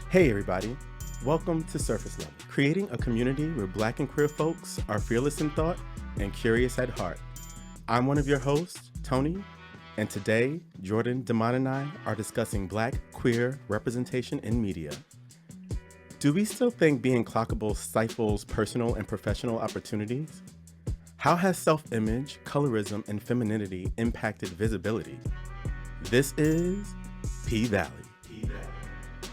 Hey everybody, welcome to Surface Level, creating a community where Black and queer folks are fearless in thought and curious at heart. I'm one of your hosts, Tony, and today, Jordan, Damon, and I are discussing Black queer representation in media. Do we still think being clockable stifles personal and professional opportunities? How has self-image, colorism, and femininity impacted visibility? This is P-Valley.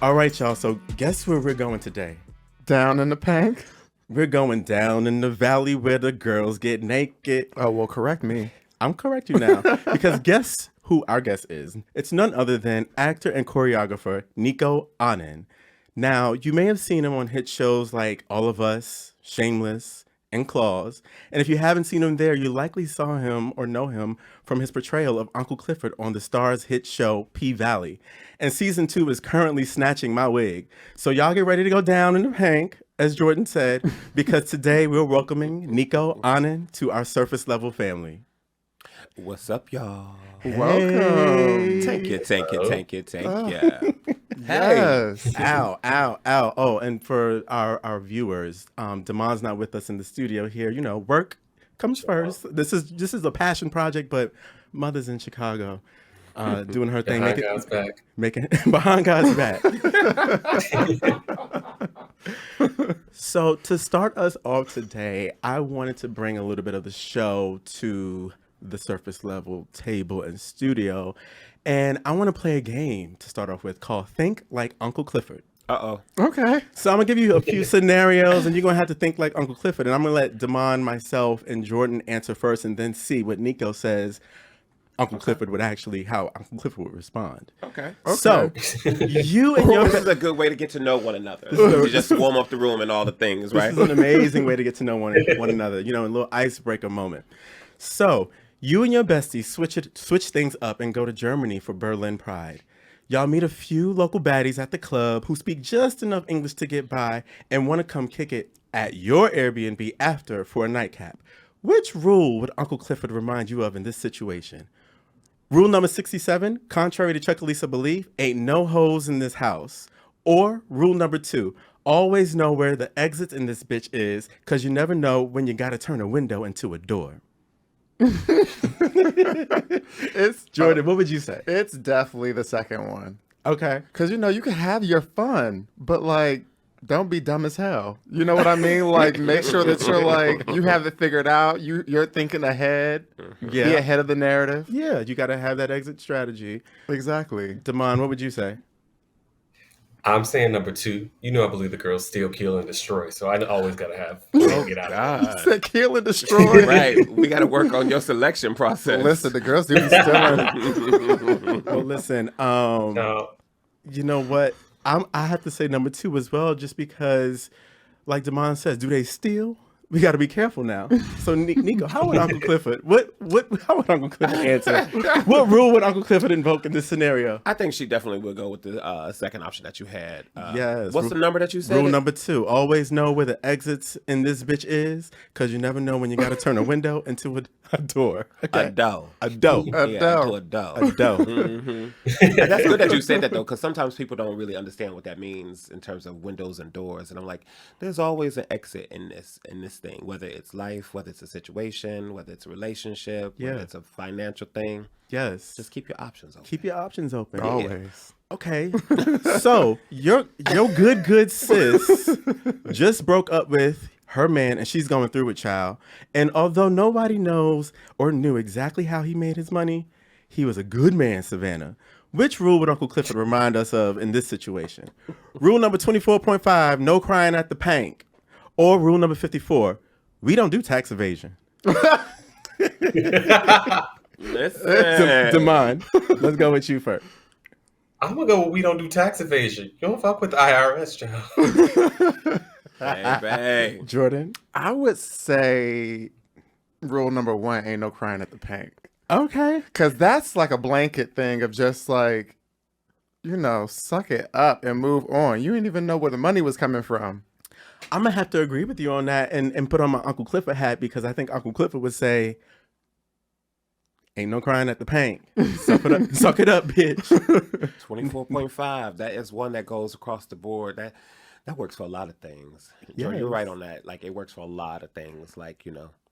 All right, y'all, so guess where we're going today? Down in the pank? We're going down in the valley where the girls get naked. Oh, well, correct me. I'm correct you now, because guess who our guest is? It's none other than actor and choreographer Nicco Annan. Now, you may have seen him on hit shows like All of Us, Shameless, and Claws. And if you haven't seen him there, you likely saw him or know him from his portrayal of Uncle Clifford on the Starz hit show P-Valley. And season 2 is currently snatching my wig. So y'all get ready to go down in the pank, as Jordan said, because today we're welcoming Nicco Annan to our surface level family. What's up, y'all? Hey. Welcome. Thank you. Yes. Ow. Oh, and for our viewers, Damon's not with us in the studio here. You know, work comes first. This is a passion project, but Mother's in Chicago, doing her thing. Behind God's back. So to start us off today, I wanted to bring a little bit of the show to the surface level table and studio. And I want to play a game to start off with called Think Like Uncle Clifford. Uh-oh. Okay. So I'm going to give you a few scenarios and you're going to have to think like Uncle Clifford. And I'm going to let Damon, myself, and Jordan answer first and then see what Nicco says Uncle Clifford would actually, how Uncle Clifford would respond. Okay. So you and your... This is a good way to get to know one another. To just warm up the room and all the things, right? This is an amazing way to get to know one another. You know, a little icebreaker moment. So you and your bestie switch things up and go to Germany for Berlin Pride. Y'all meet a few local baddies at the club who speak just enough English to get by and want to come kick it at your Airbnb after for a nightcap. Which rule would Uncle Clifford remind you of in this situation? Rule number 67, contrary to Chuckalisa belief, ain't no hoes in this house. Or rule number 2, always know where the exit in this bitch is, because you never know when you got to turn a window into a door. It's Jordan, what would you say? It's definitely the second one. Okay. Because, you know, you can have your fun, but, like, don't be dumb as hell. You know what I mean? Like, make sure that you're, like, you have it figured out. You're thinking ahead. Yeah. Be ahead of the narrative. Yeah, you got to have that exit strategy. Exactly. Damon, what would you say? I'm saying number 2. You know I believe the girls steal, kill, and destroy. So I always got to have get out of it. You said kill and destroy. Right. We got to work on your selection process. Listen, the girls do be stealing. Well, listen, No. you know what? I have to say number 2 as well, just because, like Damon says, do they steal? We got to be careful now. So, Nicco, how would Uncle Clifford? How would Uncle Clifford answer? What rule would Uncle Clifford invoke in this scenario? I think she definitely would go with the second option that you had. Yes. What's the number that you said? Rule number 2: always know where the exits in this bitch is, because you never know when you got to turn a window into a door. Okay. A dough. A dough. A Yeah, dough. into a dough. A dough. And that's good that you said that though, because sometimes people don't really understand what that means in terms of windows and doors. And I'm like, there's always an exit in this thing, whether it's life, whether it's a situation, whether it's a relationship, whether it's a financial thing. Yes. Just keep your options open. Keep your options open. Always. Okay. So your good sis just broke up with her man and she's going through with child. And although nobody knows or knew exactly how he made his money, he was a good man, Savannah. Which rule would Uncle Clifford remind us of in this situation? Rule number 24.5, no crying at the pank. Or rule number 54, we don't do tax evasion. Listen. Damon, let's go with you first. I'm going to go with we don't do tax evasion. You don't fuck with the IRS, child. Hey, Jordan? I would say rule number 1, ain't no crying at the pank. Okay. Because that's like a blanket thing of just like, you know, suck it up and move on. You didn't even know where the money was coming from. I'm going to have to agree with you on that and put on my Uncle Clifford hat, because I think Uncle Clifford would say, Ain't no crying at the paint. Suck it up, bitch. 24.5. That is one that goes across the board. That works for a lot of things. Jordan, you're Yes. right on that. Like, it works for a lot of things. Like,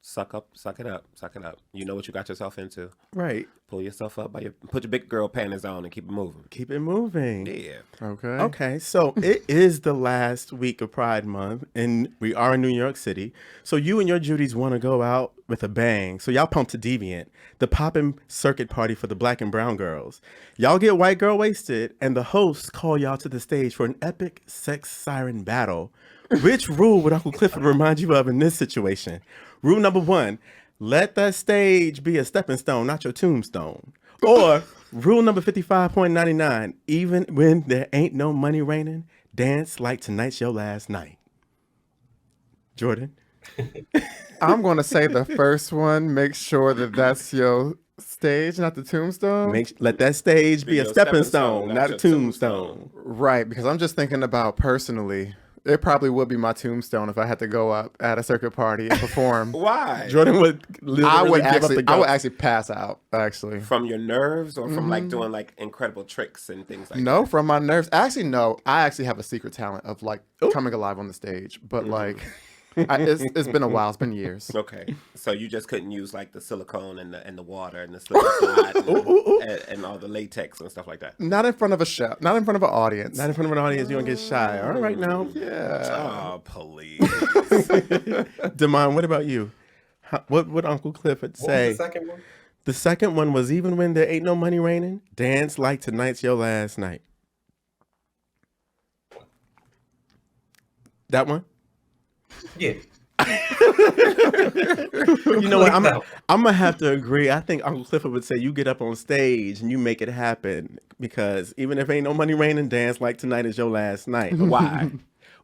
suck it up. You know what you got yourself into. Right. Pull yourself up put your big girl panties on and keep it moving. Keep it moving. Yeah. Okay. Okay, so it is the last week of Pride Month, and we are in New York City. So you and your Judies want to go out with a bang. So y'all pump to Deviant, the poppin' circuit party for the black and brown girls. Y'all get white girl wasted, and the hosts call y'all to the stage for an epic sex siren battle. Which rule would Uncle Clifford remind you of in this situation? Rule number 1, let that stage be a stepping stone, not your tombstone. Or rule number 55.99, even when there ain't no money raining, dance like tonight's your last night. Jordan? I'm going to say the first one. Make sure that that's your stage, not the tombstone. Let that stage be a your stepping stepping stone, stone, not not a your tombstone. Right, because I'm just thinking about personally. It probably would be my tombstone if I had to go up at a circuit party and perform. Why? Jordan would literally give up the I would ghost. actually pass out, actually. From your nerves or from like doing like incredible tricks and things like that? No, from my nerves. Actually, no. I actually have a secret talent of like coming alive on the stage, but like, it's been a while. It's been years. Okay, so you just couldn't use like the silicone and the water and the slip and slide and all the latex and stuff like that. Not in front of a show. Not in front of an audience. Not in front of an audience, you don't get shy. All right now. Yeah. Oh, please. Damon, what about you? What would Uncle Clifford say? What was the second one? The second one was even when there ain't no money raining, dance like tonight's your last night. That one? Yeah. You know what? I'm gonna have to agree. I think Uncle Clifford would say you get up on stage and you make it happen because even if ain't no money raining, dance like tonight is your last night. Why?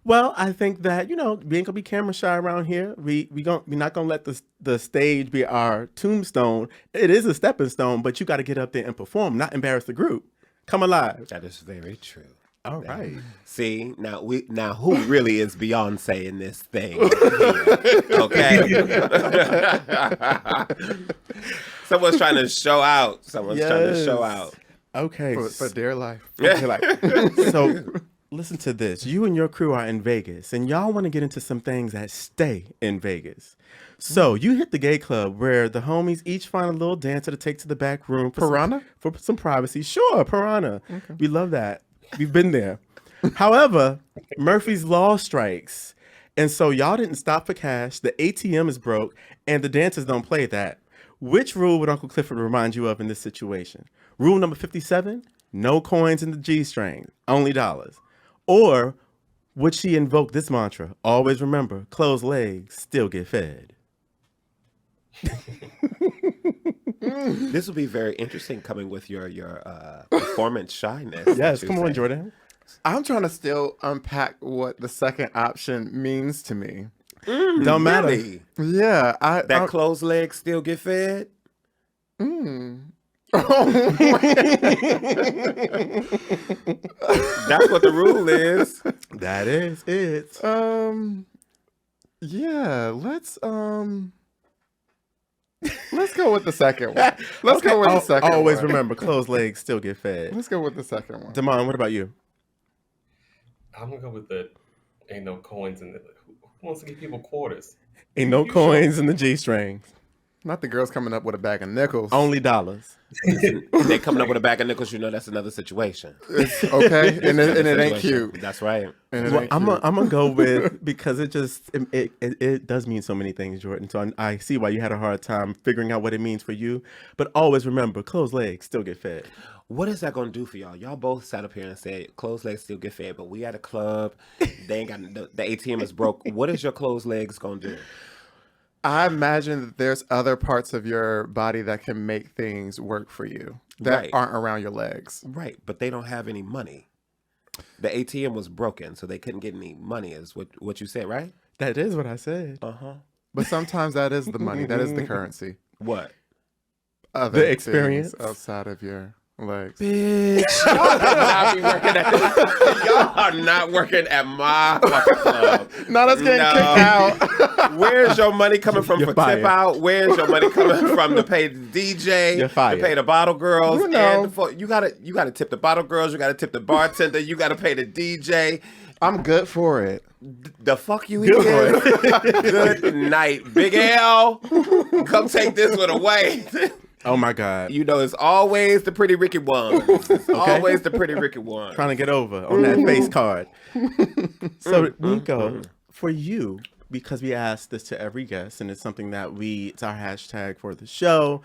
Well, I think that we ain't gonna be camera shy around here. We're not gonna let the stage be our tombstone. It is a stepping stone, but you got to get up there and perform, not embarrass the group. Come alive. That is very true. All right. See, now who really is Beyonce in this thing? Okay. Someone's trying to show out. Trying to show out. Okay. For dear life. So listen to this. You and your crew are in Vegas, and y'all want to get into some things that stay in Vegas. So you hit the gay club where the homies each find a little dancer to take to the back room for some privacy. Sure, Piranha. Okay. We love that. We've been there. However, Murphy's Law strikes. And so y'all didn't stop for cash. The ATM is broke and the dancers don't play that. Which rule would Uncle Clifford remind you of in this situation? Rule number 57, no coins in the G string, only dollars. Or would she invoke this mantra? Always remember, closed legs still get fed. This will be very interesting coming with your performance shyness. Yes, come on, Jordan. I'm trying to still unpack what the second option means to me. Don't matter. Really? Yeah. That closed legs still get fed? That's what the rule is. That is it. Yeah, let's go with the second one. Let's go with the second Always one. remember, closed legs still get fed. Let's go with the second one. Damon, what about you? I'm gonna go with the ain't no coins in the. Who wants to give people quarters? Ain't no coins in the G strings. Not the girls coming up with a bag of nickels. Only dollars. They coming up with a bag of nickels, that's another situation. Okay, and it ain't cute. That's right. Well, I'm gonna go with because it does mean so many things, Jordan. So I see why you had a hard time figuring out what it means for you. But always remember, closed legs still get fed. What is that gonna do for y'all? Y'all both sat up here and said closed legs still get fed, but we at a club, they ain't got the ATM is broke. What is your closed legs gonna do? I imagine that there's other parts of your body that can make things work for you that aren't around your legs. Right, but they don't have any money. The ATM was broken, so they couldn't get any money, is what you said, right? That is what I said. But sometimes that is the money. That is the currency. What? Other The experience things outside of your Legs. Bitch, y'all not be working at y'all are not working at my fucking club. No, that's getting kicked out. Where's your money coming from You're for fired. tip out? Where's your money coming from to pay the DJ? You're fired. To pay the bottle girls? You know. And you gotta tip the bottle girls. You gotta tip the bartender. You gotta pay the DJ. I'm good for it. The fuck you eating? Good night, Big L. Come take this one away. Oh my God. You know, it's always the pretty Ricky ones. It's always the pretty Ricky ones. Trying to get over on that face card. So, Nicco, for you, because we ask this to every guest, and it's something that it's our hashtag for the show,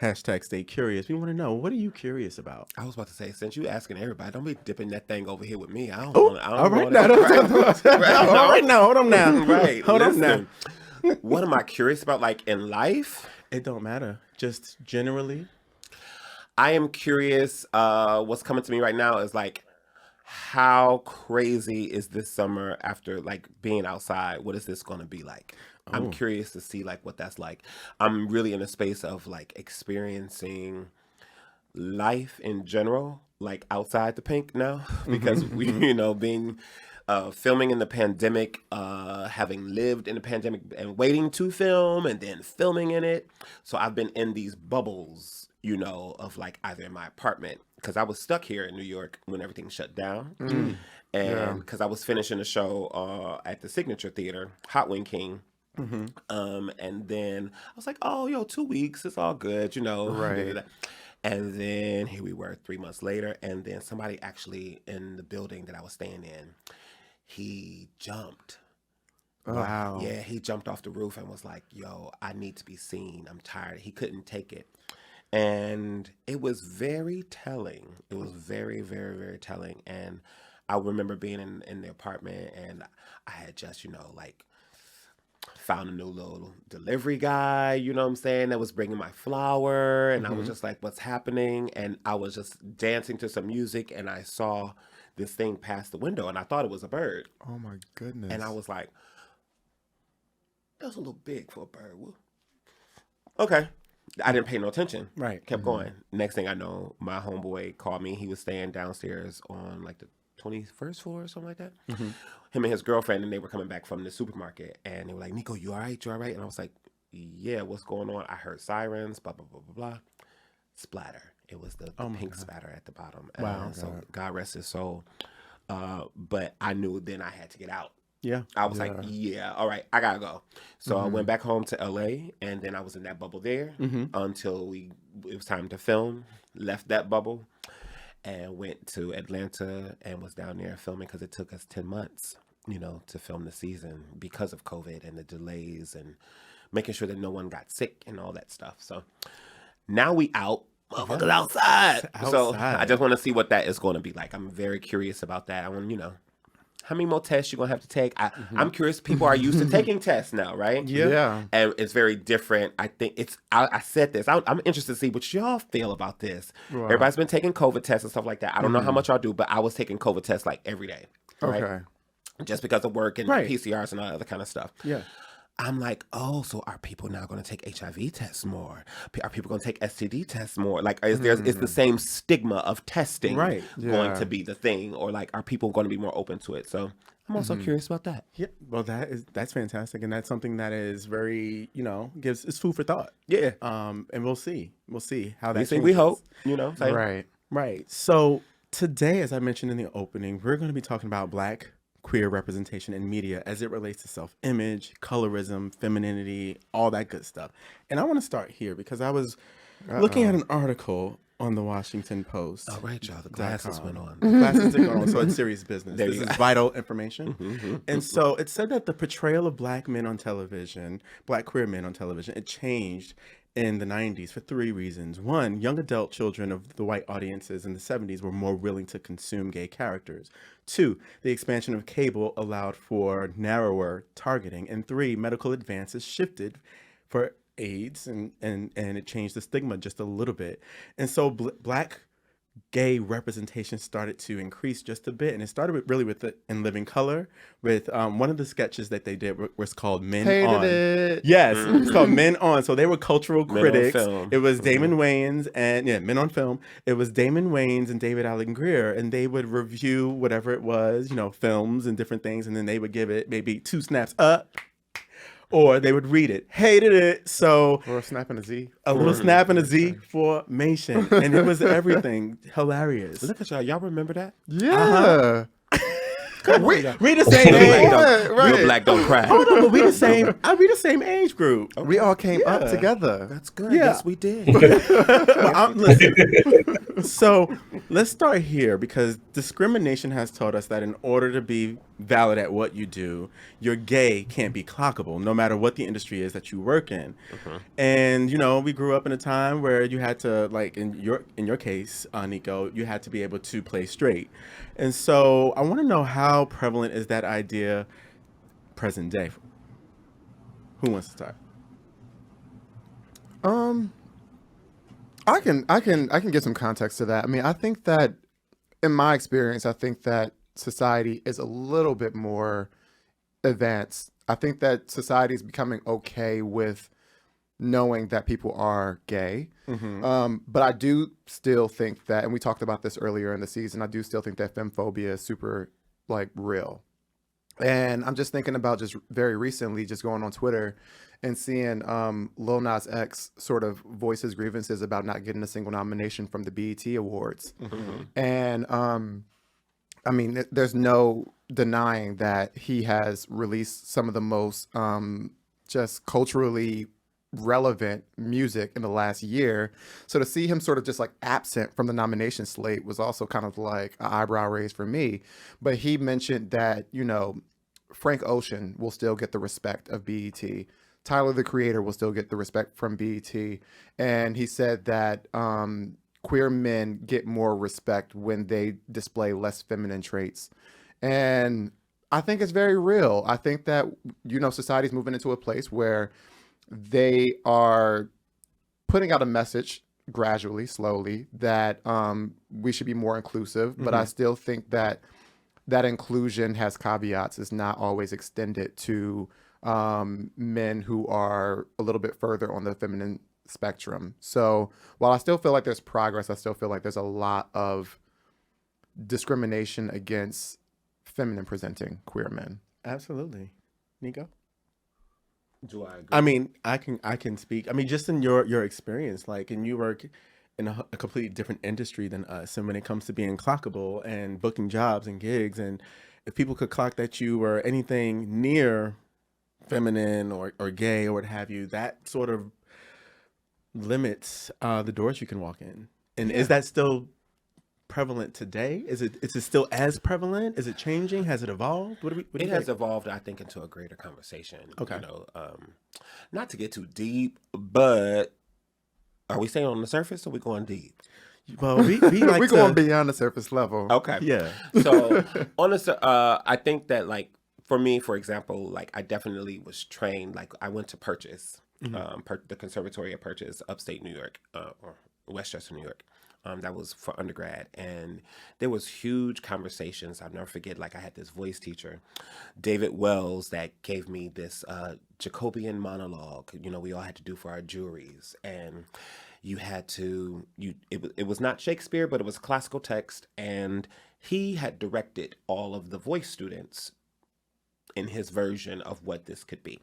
hashtag stay curious. We want to know, what are you curious about? I was about to say, since you asking everybody, don't be dipping that thing over here with me. I don't Oh, want. I don't all right want now. it. All right now. Hold on now. Right. Hold on now. Listen, what am I curious about, like in life? It don't matter. Just generally. I am curious. What's coming to me right now is like, how crazy is this summer after like being outside? What is this going to be like? I'm curious to see like what that's like. I'm really in a space of like experiencing life in general, like outside the pink now, because we, being filming in the pandemic, having lived in the pandemic and waiting to film and then filming in it. So I've been in these bubbles, of like either in my apartment, because I was stuck here in New York when everything shut down. And because I was finishing a show at the Signature Theater, Hot Wing King. And then I was like, oh, 2 weeks, it's all good, Right. And then here we were 3 months later, and then somebody actually in the building that I was staying in, he jumped. Wow. Yeah, he jumped off the roof and was like, yo, I need to be seen. I'm tired. He couldn't take it. And it was very telling. It was very, very, very telling. And I remember being in the apartment, and I had just, like, found a new little delivery guy, you know what I'm saying, that was bringing my flour. And I was just like, what's happening? And I was just dancing to some music, and I saw this thing pass the window, and I thought it was a bird. Oh my goodness. And I was like, that's a little big for a bird. Well, okay. I didn't pay no attention. Right. Kept going. Next thing I know, my homeboy called me. He was staying downstairs on like the 21st floor or something like that. Him and his girlfriend, and they were coming back from the supermarket. And they were like, Nicco, you all right? You all right? And I was like, yeah, what's going on? I heard sirens, blah, blah, blah, blah, blah. Splatter. It was the pink splatter at the bottom. Wow. So God rest his soul. But I knew then I had to get out. Yeah. I was like, yeah, all right, I gotta go. So I went back home to LA, and then I was in that bubble there until it was time to film. Left that bubble and went to Atlanta and was down there filming, because it took us 10 months, to film the season because of COVID and the delays and making sure that no one got sick and all that stuff. So now we out. Motherfuckers outside. So I just want to see what that is going to be like. I'm very curious about that. I want, how many more tests you're going to have to take? I'm curious. People are used to taking tests now, right? Yeah. And it's very different. I think I said this. I'm interested to see what y'all feel about this. Right. Everybody's been taking COVID tests and stuff like that. I don't know how much y'all do, but I was taking COVID tests like every day. Right? Okay. Just because of work and PCRs and all that other kind of stuff. Yeah. I'm like, oh, so are people now going to take HIV tests more? Are people going to take STD tests more? Like, is the same stigma of testing going to be the thing? Or like, are people going to be more open to it? So I'm also curious about that. Yeah. Well, that's fantastic. And that's something that is very, it's food for thought. Yeah. And we'll see how that We changes. hope, same. Right. Right. So today, as I mentioned in the opening, we're going to be talking about Black queer representation in media as it relates to self-image, colorism, femininity, all that good stuff. And I want to start here because I was looking at an article on the Washington Post. All right, y'all. The glasses went on. Glasses did go on, so it's serious business. There This you is go. vital information. And so it said that the portrayal of Black men on television, Black queer men on television, it changed in the 90s for 3 reasons. One, young adult children of the white audiences in the 70s were more willing to consume gay characters. 2, the expansion of cable allowed for narrower targeting. And 3, medical advances shifted for AIDS and it changed the stigma just a little bit. And so Black gay representation started to increase just a bit, and it started really with the In Living Color, with one of the sketches that they did was called Men Hated On. it. Yes, it's called Men On. So they were cultural Men on critics. Film. It was Damon Wayans and Men on Film. It was Damon Wayans and David Allen Greer, and they would review whatever it was, films and different things, and then they would give it maybe 2 snaps up, or they would read it. Hated it. So Or a snap and a Z. a little snap and a Z formation, and it was everything hilarious. Look at y'all. Y'all remember that? Yeah. We the same Real black age. don't, right. real black don't cry. Hold on, but we the same. We the same age group. We all came up Yeah. together. That's good. Yeah. Yes, we did. Listen. So let's start here, because discrimination has taught us that in order to be valid at what you do, your gay can't be clockable, no matter what the industry is that you work in. And we grew up in a time where you had to, like in your case, Nicco, you had to be able to play straight. And so I want to know, how prevalent is that idea present day? Who wants to start? I can give some context to that. I mean, I think that in my experience, I think that society is a little bit more advanced. I think that society is becoming okay with knowing that people are gay. But I do still think that, and we talked about this earlier in the season, I do still think that femmephobia is super real. And I'm just thinking about just very recently, just going on Twitter and seeing Lil Nas X sort of voice his grievances about not getting a single nomination from the BET Awards. And I mean, there's no denying that he has released some of the most just culturally relevant music in the last year. So to see him sort of just absent from the nomination slate was also kind of like an eyebrow raise for me. But he mentioned that, Frank Ocean will still get the respect of BET. Tyler, the Creator, will still get the respect from BET. And he said that queer men get more respect when they display less feminine traits. And I think it's very real. I think that, society's moving into a place where they are putting out a message gradually, slowly, that we should be more inclusive. But I still think that inclusion has caveats. It's not always extended to men who are a little bit further on the feminine spectrum. So while I still feel like there's progress, I still feel like there's a lot of discrimination against feminine presenting queer men. Absolutely. Nicco? Do I agree? I mean, I can speak. I mean, just in your experience, and you work in a completely different industry than us, and when it comes to being clockable and booking jobs and gigs, and if people could clock that you were anything near feminine or gay or what have you, that sort of limits the doors you can walk in. And is that still prevalent today? Is it still as prevalent? Is it changing? Has it evolved? What do It you has think? evolved, I think, into a greater conversation. Okay. Not to get too deep, but are we staying on the surface or we going deep? Well, we like We're to, going beyond the surface level. Okay. yeah. So I think that for me, for example, I definitely was trained. I went to Purchase, the Conservatory of Purchase, upstate New York, or Westchester, New York. That was for undergrad, and there was huge conversations. I'll never forget. I had this voice teacher, David Wells, that gave me this Jacobean monologue. We all had to do for our juries, and you had to. It was not Shakespeare, but it was classical text, and he had directed all of the voice students in his version of what this could be.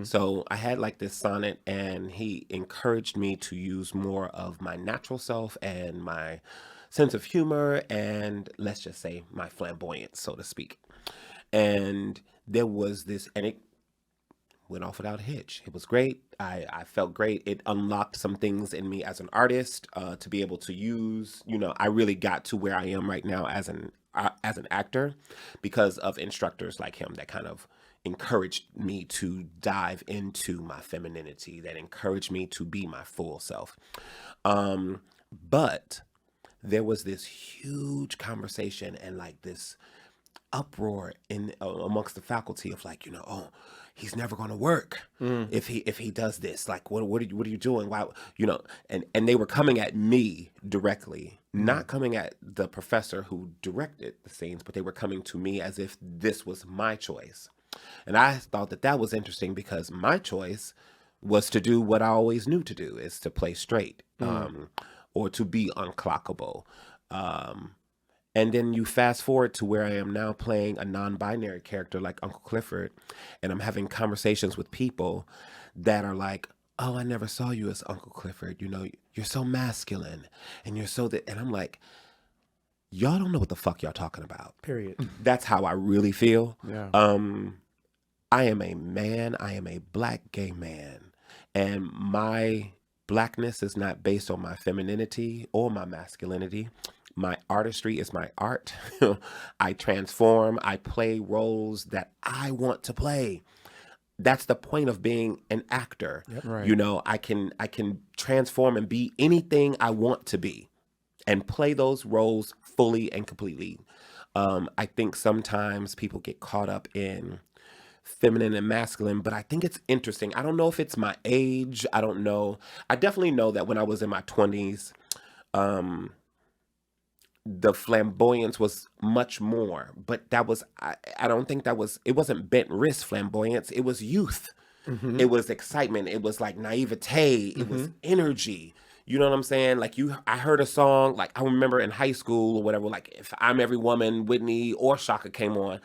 So I had this sonnet, and he encouraged me to use more of my natural self and my sense of humor, and let's just say my flamboyance, so to speak. And there was this, and it went off without a hitch. It was great. I felt great. It unlocked some things in me as an artist to be able to use. I really got to where I am right now as an actor because of instructors like him that kind of encouraged me to dive into my femininity, that encouraged me to be my full self. But there was this huge conversation and this uproar in amongst the faculty of like, oh, he's never going to work if he does this. Like, what are you doing? Why, and they were coming at me directly, not coming at the professor who directed the scenes, but they were coming to me as if this was my choice. And I thought that was interesting because my choice was to do what I always knew to do, is to play straight, or to be unclockable. And then you fast forward to where I am now playing a non-binary character like Uncle Clifford, and I'm having conversations with people that are like, oh, I never saw you as Uncle Clifford. You're so masculine, and you're so that, and I'm like, y'all don't know what the fuck y'all talking about. Period. That's how I really feel. Yeah. I am a man. I am a Black gay man, and my Blackness is not based on my femininity or my masculinity. My artistry is my art. I transform. I play roles that I want to play. That's the point of being an actor. Yep. Right. I can transform and be anything I want to be, and play those roles fully and completely. I think sometimes people get caught up in feminine and masculine, but I think it's interesting. I don't know if it's my age. I don't know. I definitely know that when I was in my 20s, the flamboyance was much more, but I don't think it wasn't bent wrist flamboyance. It was youth. It was excitement. It was like naivete. It was energy. You know what I'm saying? Like I heard a song, like I remember in high school or whatever, like if I'm Every Woman, Whitney or Shaka came on,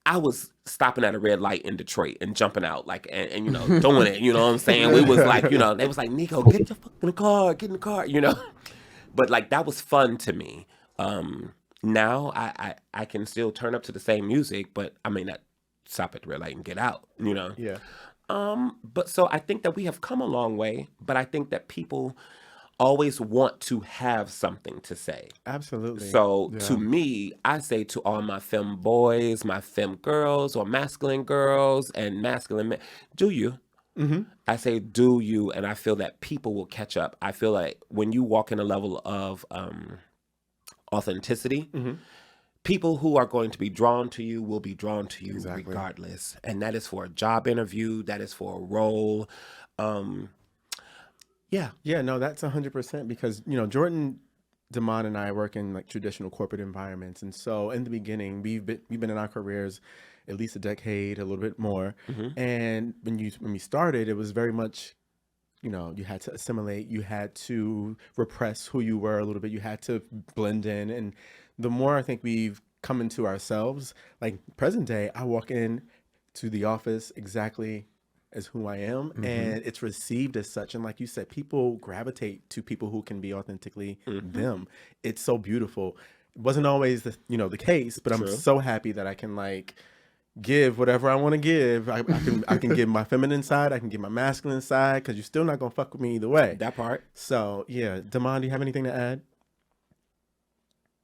I was stopping at a red light in Detroit and jumping out, like, and doing it, you know what I'm saying? We was like, they was like, Nicco, get the fuck in the car, But like that was fun to me. Now I can still turn up to the same music, but I may not stop at the red light and get out, Yeah. But so I think that we have come a long way, but I think that people always want to have something to say. Absolutely. So Yeah. to me, I say to all my femme boys, my femme girls, or masculine girls and masculine men, do you? I say, do you? And I feel that people will catch up. I feel like when you walk in a level of authenticity, people who are going to be drawn to you will be drawn to you Exactly. regardless. And that is for a job interview. That is for a role. Yeah. Yeah, no, that's 100% because, Jordan, Damon, and I work in like traditional corporate environments. And so in the beginning, we've been in our careers at least a decade, a little bit more. And when we started, it was very much, you had to assimilate, you had to repress who you were a little bit, you had to blend in. And the more I think we've come into ourselves, like present day, I walk in to the office exactly as who I am, and it's received as such. And like you said, people gravitate to people who can be authentically them. It's so beautiful. It wasn't always the case, but I'm so happy that I can like give whatever I want to give. I can give my feminine side, I can give my masculine side, because you're still not gonna fuck with me either way. That part. So yeah, Damon, do you have anything to add?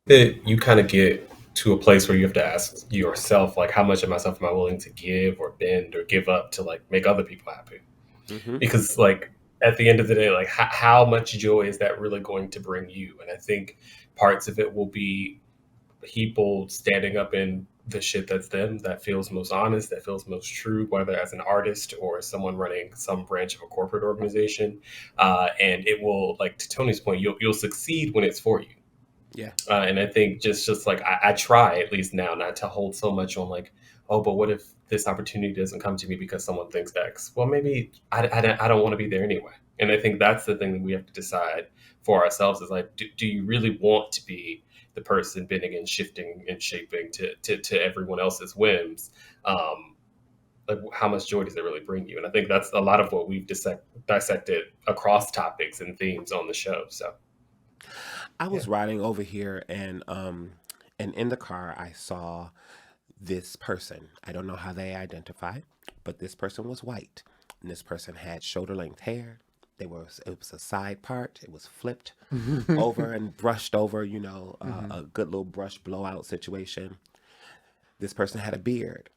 That you kind of get to a place where you have to ask yourself, like, how much of myself am I willing to give or bend or give up to like make other people happy? Because like at the end of the day, like how much joy is that really going to bring you? And I think parts of it will be people standing up in the shit that's them, that feels most honest, that feels most true, whether as an artist or someone running some branch of a corporate organization. And it will, like to Tony's point, you'll succeed when it's for you. Yeah. And I think just like I try at least now not to hold so much on like, oh, but what if this opportunity doesn't come to me because someone thinks X? Well, maybe I don't want to be there anyway. And I think that's the thing that we have to decide for ourselves is like, do you really want to be the person bending and shifting and shaping to everyone else's whims? Like how much joy does it really bring you? And I think that's a lot of what we've dissected across topics and themes on the show. So I was riding over here and in the car I saw this person. I don't know how they identify, but this person was white. And this person had shoulder length hair. It was a side part. It was flipped over and brushed over, a good little brush blowout situation. This person had a beard,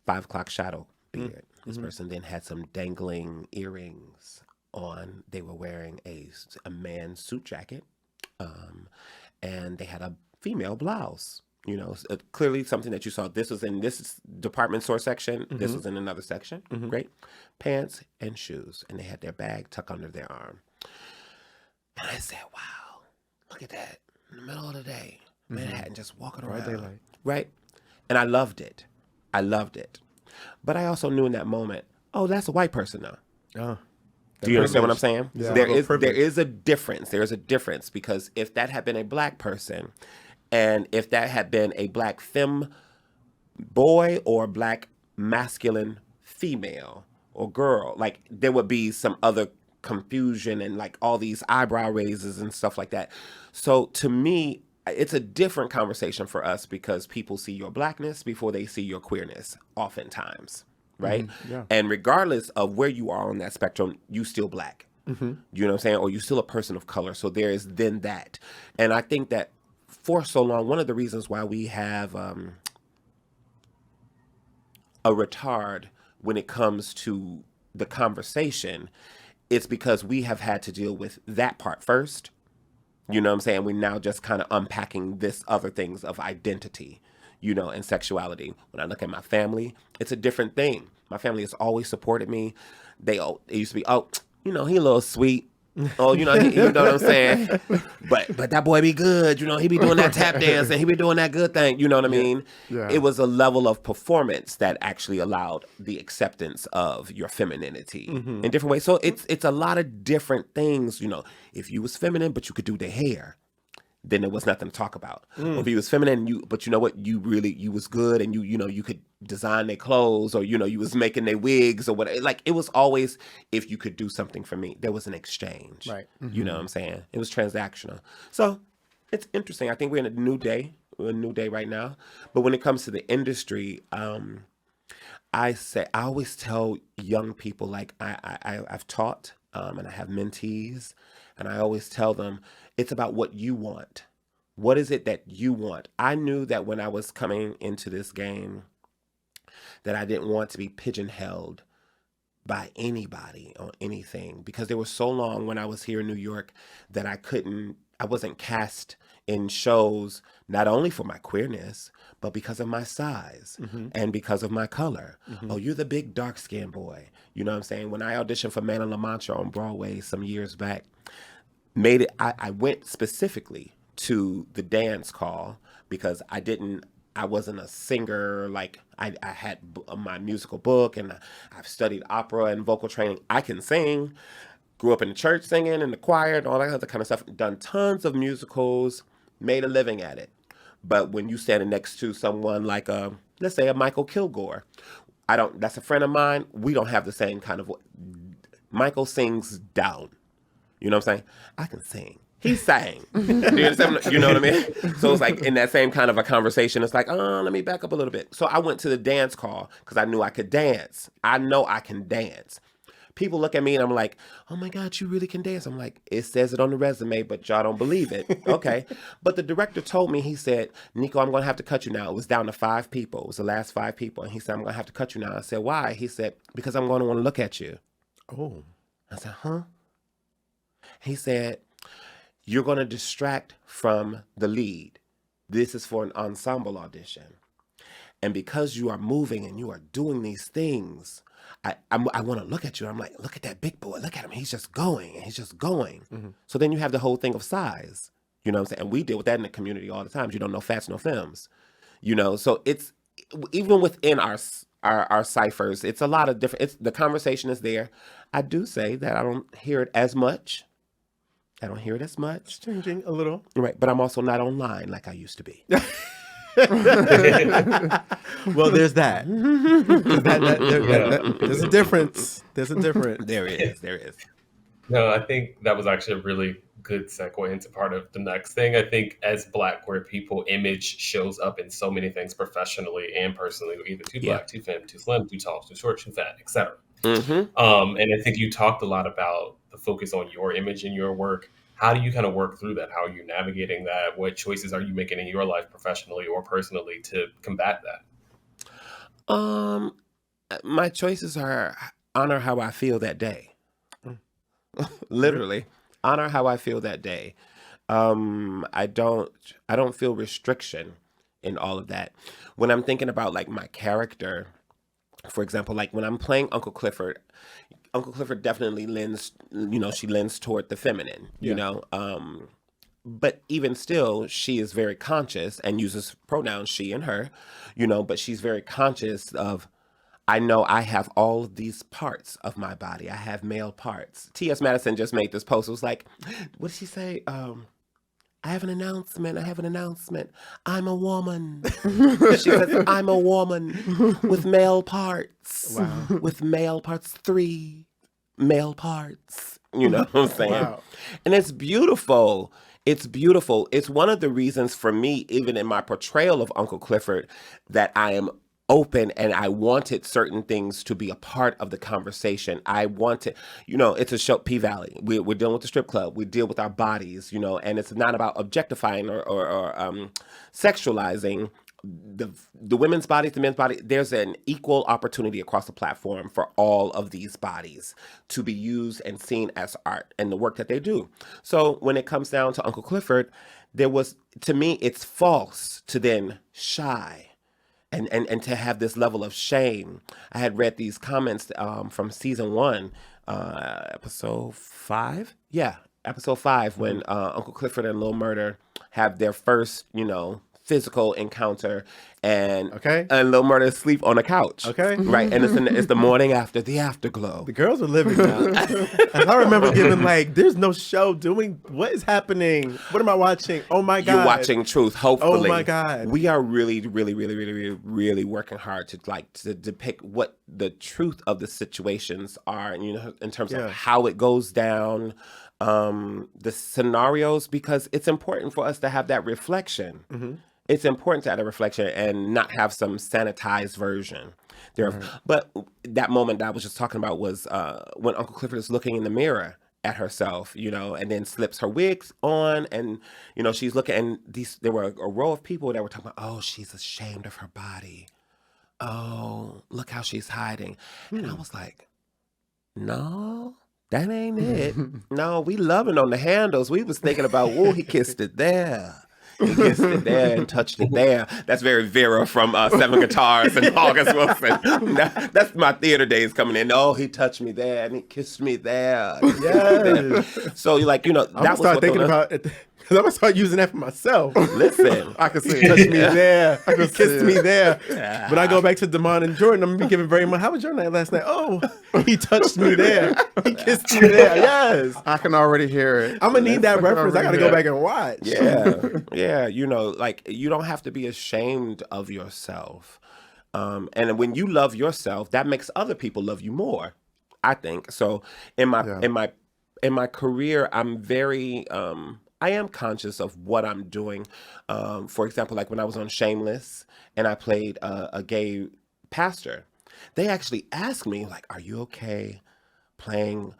5 o'clock shadow beard. This person then had some dangling earrings on. They were wearing a man's suit jacket. And they had a female blouse. You know, clearly something that you saw. This was in this department store section. This was in another section. Great. Pants and shoes. And they had their bag tucked under their arm. And I said, wow, look at that. In the middle of the day. Manhattan just walking around. daylight. Right? And I loved it. I loved it. But I also knew in that moment, oh, that's a white person now. Oh. Do you understand what I'm saying? Yeah. There is a difference. There is a difference because if that had been a black person, and if that had been a black femme boy or black masculine female or girl, like there would be some other confusion and like all these eyebrow raises and stuff like that. So to me, it's a different conversation for us because people see your blackness before they see your queerness oftentimes. Right? Yeah. And regardless of where you are on that spectrum, you still black. You know what I'm saying? Or you still a person of color. So there is then that. And I think that for so long, one of the reasons why we have a retard when it comes to the conversation, it's because we have had to deal with that part first. You know what I'm saying? We're now just kind of unpacking this other things of identity, you know, and sexuality. When I look at my family, it's a different thing. My family has always supported me. It used to be, oh, you know, he a little sweet. Oh, you know, you know what I'm saying? But that boy be good. You know, he be doing that tap dance and he be doing that good thing. You know what I mean? Yeah. It was a level of performance that actually allowed the acceptance of your femininity in different ways. So it's a lot of different things. You know, if you was feminine, but you could do the hair, then there was nothing to talk about. Or if you was feminine, but you know what, you was good, and you know you could design their clothes, or you know you was making their wigs or whatever. Like it was always, if you could do something for me, there was an exchange. Right. You know what I'm saying? It was transactional. So it's interesting. I think we're in a new day. We're in a new day right now. But when it comes to the industry, I always tell young people, like I've taught and I have mentees, and I always tell them, it's about what you want. What is it that you want? I knew that when I was coming into this game that I didn't want to be pigeonholed by anybody on anything, because there was so long when I was here in New York that I wasn't cast in shows, not only for my queerness, but because of my size and because of my color. Oh, you're the big dark-skinned boy. You know what I'm saying? When I auditioned for Man of La Mancha on Broadway some years back, I went specifically to the dance call because I wasn't a singer. Like I had my musical book, and I've studied opera and vocal training. I can sing, grew up in the church singing in the choir and all that other kind of stuff, done tons of musicals, made a living at it. But when you standing next to someone like let's say a Michael Kilgore, that's a friend of mine. We don't have the same kind of, Michael sings down. You know what I'm saying? I can sing. He sang. You know what I mean? So it's like in that same kind of a conversation, it's like, let me back up a little bit. So I went to the dance call because I knew I could dance. I know I can dance. People look at me and I'm like, oh my God, you really can dance. I'm like, it says it on the resume, but y'all don't believe it. Okay. But the director told me, he said, Nicco, I'm going to have to cut you now. It was down to 5 people. It was the last 5 people. And he said, I'm going to have to cut you now. I said, why? He said, because I'm going to want to look at you. Oh. I said, huh? He said, you're going to distract from the lead. This is for an ensemble audition. And because you are moving and you are doing these things, I want to look at you. I'm like, look at that big boy. Look at him. He's just going and he's just going. So then you have the whole thing of size. You know what I'm saying? And we deal with that in the community all the time. You don't know fats, no femmes. You know, so it's, even within our ciphers, it's a lot of different, the conversation is there. I do say that I don't hear it as much. It's changing a little. Right, but I'm also not online like I used to be. Well, there's that. There's a difference. There is. No, I think that was actually a really good segue into part of the next thing. I think as Black queer people, image shows up in so many things professionally and personally. We're either too black, too femme, too slim, too tall, too short, too fat, etc. And I think you talked a lot about the focus on your image in your work. How do you kind of work through that? How are you navigating that? What choices are you making in your life professionally or personally to combat that? My choices are honor how I feel that day. Literally, honor how I feel that day. I don't feel restriction in all of that. When I'm thinking about like my character, for example, like when I'm playing Uncle Clifford definitely lends, she lends toward the feminine, but even still, she is very conscious and uses pronouns she and her, but she's very conscious of, I know I have all of these parts of my body. I have male parts. T.S. Madison just made this post. It was like, what did she say? I have an announcement. I'm a woman. She says, I'm a woman with male parts. Wow. With male parts, 3 male parts. You know what I'm saying? Wow. And it's beautiful. It's beautiful. It's one of the reasons for me, even in my portrayal of Uncle Clifford, that I am open and I wanted certain things to be a part of the conversation. I wanted, it's a show, P-Valley. We're dealing with the strip club. We deal with our bodies, and it's not about objectifying or sexualizing the women's bodies, the men's body. There's an equal opportunity across the platform for all of these bodies to be used and seen as art and the work that they do. So when it comes down to Uncle Clifford, to me, it's false to then shy and to have this level of shame. I had read these comments from season 1, episode 5. Yeah, episode 5, when Uncle Clifford and Lil Murder have their first, physical encounter, and Lil Murder sleep on a couch. Okay. Right, and it's the morning after, the afterglow. The girls are living now. And I remember giving there's no show doing, what is happening? What am I watching? Oh my God. You're watching Truth, hopefully. Oh my God. We are really, really, really, really, really, really working hard to depict what the truth of the situations are, in terms of how it goes down, the scenarios, because it's important for us to have that reflection. Mm-hmm. It's important to have a reflection and not have some sanitized version. But that moment that I was just talking about was when Uncle Clifford is looking in the mirror at herself, and then slips her wigs on, and she's looking, and there were a row of people that were talking about, oh, she's ashamed of her body. Oh, look how she's hiding. And I was like, no, that ain't it. No, we loving on the handles. We was thinking about, whoa, he kissed it there. He kissed it there and touched it there. That's very Vera from 7 Guitars and August Wilson. That's my theater days coming in. Oh, he touched me there and he kissed me there. Yes. So you're like, I'm that gonna was start what thinking about it. Because I'm gonna start using that for myself. Listen, I can see Touch it. me there. I can Kissed see me it. there. When I go back to Damon and Jordan, I'm gonna be giving very much. How was your night last night? Oh, he touched me there. He kissed me there. Yes. I can already hear it. I'm gonna need that reference. I gotta go back and watch. Yeah. You don't have to be ashamed of yourself. And when you love yourself, that makes other people love you more, I think. So in my career, I'm very I am conscious of what I'm doing. For example, like when I was on Shameless and I played a gay pastor, they actually asked me, like, are you okay playing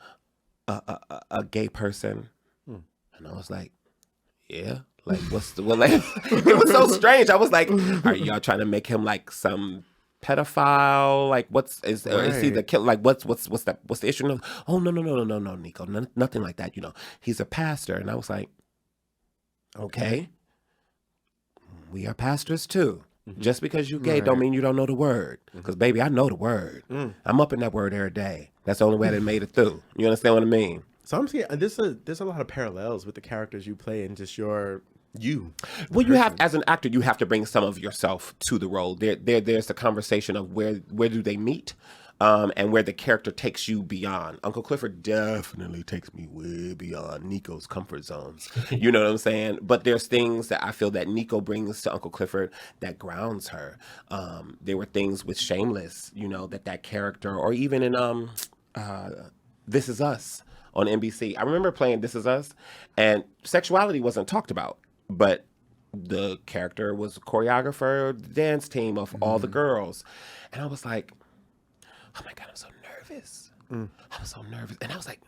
a gay person? And I was like, yeah. Like, it was so strange. I was like, are y'all trying to make him like some pedophile? Like, is he the killer? Like, what's the issue? No, oh, no, Nicco, nothing like that. He's a pastor. And I was like, okay, we are pastors too. Mm-hmm. Just because you gay don't mean you don't know the word. Because baby, I know the word. I'm up in that word every day. That's the only way I made it through. You understand what I mean? So I'm seeing there's a lot of parallels with the characters you play and just you. Well, you have, as an actor, you have to bring some of yourself to the role. There's a conversation of where do they meet, and where the character takes you beyond. Uncle Clifford definitely takes me way beyond Nicco's comfort zones. You know what I'm saying? But there's things that I feel that Nicco brings to Uncle Clifford that grounds her. There were things with Shameless, that character, or even in This Is Us on NBC. I remember playing This Is Us, and sexuality wasn't talked about. But the character was a choreographer, the dance team of all the girls. And I was like, oh my God, I'm so nervous. I was so nervous. And I was like,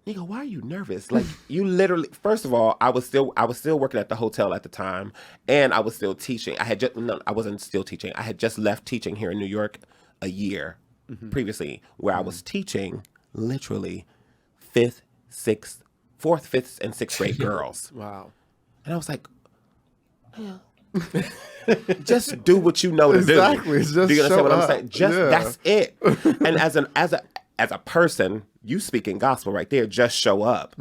Nicco, why are you nervous? Like, you literally, first of all, I was still working at the hotel at the time, and I was still teaching. I wasn't still teaching. I had just left teaching here in New York a year previously, where I was teaching literally 4th, 5th, and 6th grade girls. Wow. And I was like, yeah, Just do what you know to Exactly. do. Just do you understand show what I'm up. saying? Just Yeah. that's it. And as a person, you speaking gospel right there. Just show up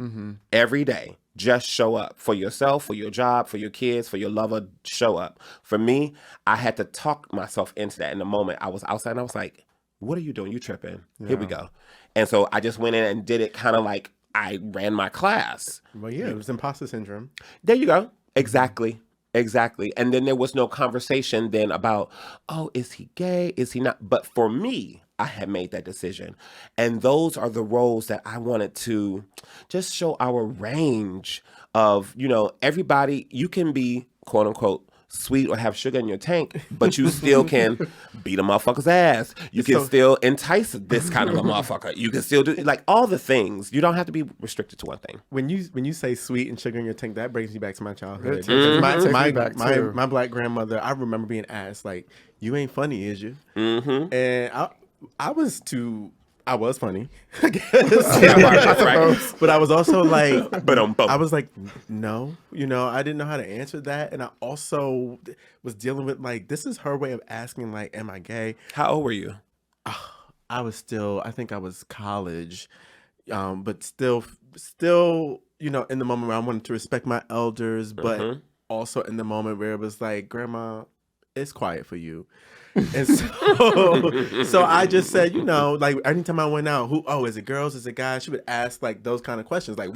every day. Just show up for yourself, for your job, for your kids, for your lover. Show up. For me, I had to talk myself into that in the moment. I was outside and I was like, what are you doing? You tripping. Here we go. And so I just went in and did it kind of like I ran my class. Well, yeah, it was imposter syndrome. There you go. Exactly. And then there was no conversation then about, oh, is he gay? Is he not? But for me, I had made that decision. And those are the roles that I wanted to just show our range of, everybody, you can be, quote unquote, sweet or have sugar in your tank, but you still can beat a motherfucker's ass. You can still entice this kind of a motherfucker. You can still do like all the things. You don't have to be restricted to one thing. When you say sweet and sugar in your tank, that brings me back to my childhood. It takes me back, my too. my black grandmother, I remember being asked like, "You ain't funny, is you?" And I was funny, I guess. Right. But I was also like, But I was like, no, I didn't know how to answer that. And I also was dealing with like, this is her way of asking like, am I gay? How old were you? I think I was college, but still, in the moment where I wanted to respect my elders, but also in the moment where it was like, Grandma, it's quiet for you. And so I just said, like anytime I went out, is it girls? Is it guys? She would ask like those kind of questions. Like,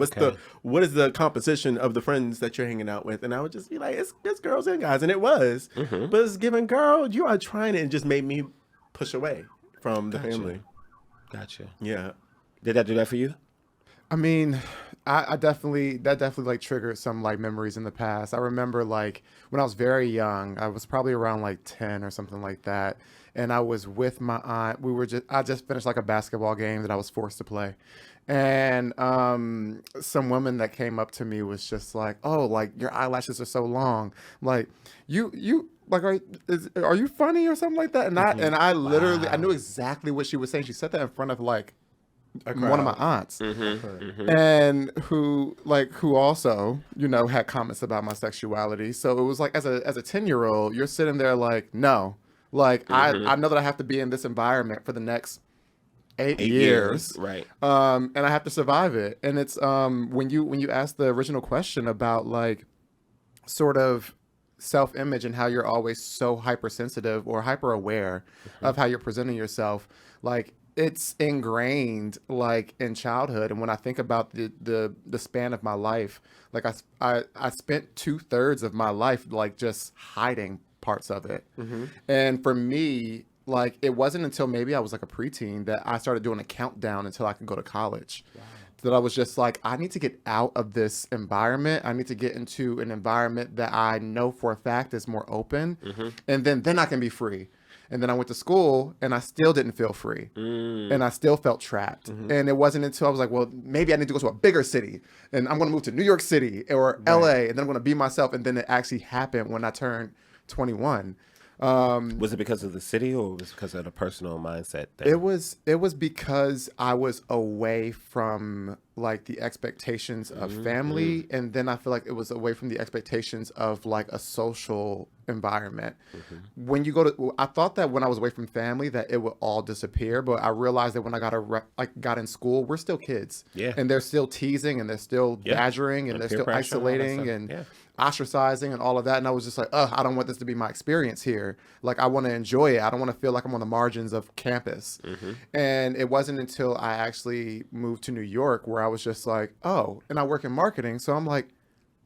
what is the composition of the friends that you're hanging out with? And I would just be like, it's girls and guys. And it was, but it's given, girl, you are trying it, and just made me push away from the family. Gotcha. Yeah. Did that do that for you? I mean, that definitely like triggered some like memories in the past. I remember like when I was very young, I was probably around like 10 or something like that. And I was with my aunt. I just finished like a basketball game that I was forced to play. And some woman that came up to me was just like, oh, like your eyelashes are so long. Like you like, are you funny or something like that? And I literally, I knew exactly what she was saying. She said that in front of like one of my aunts, and who also had comments about my sexuality. So it was like as a 10-year-old, you're sitting there like, no, like I know that I have to be in this environment for the next 8 years, right? And I have to survive it. And it's when you ask the original question about like sort of self-image and how you're always so hypersensitive or hyper aware of how you're presenting yourself, like it's ingrained like in childhood. And when I think about the span of my life, like I spent 2/3 of my life like just hiding parts of it. And for me, like it wasn't until maybe I was like a preteen that I started doing a countdown until I could go to college. That I was just like, I need to get out of this environment. I need to get into an environment that I know for a fact is more open, and then I can be free. And then I went to school and I still didn't feel free. And I still felt trapped. And it wasn't until I was like, well, maybe I need to go to a bigger city and I'm going to move to New York City or LA, and then I'm going to be myself. And then it actually happened when I turned 21. Was it because of the city or was it because of the personal mindset thing? It was because I was away from like the expectations of family, and then I feel like it was away from the expectations of like a social environment. When you I thought that when I was away from family that it would all disappear, but I realized that when I got in school, we're still kids, and they're still teasing and they're still badgering and they're still isolating and ostracizing and all of that. And I was just like, I don't want this to be my experience here. Like I want to enjoy it. I don't want to feel like I'm on the margins of campus. And it wasn't until I actually moved to New York where I was just like, oh, and I work in marketing, so I'm like,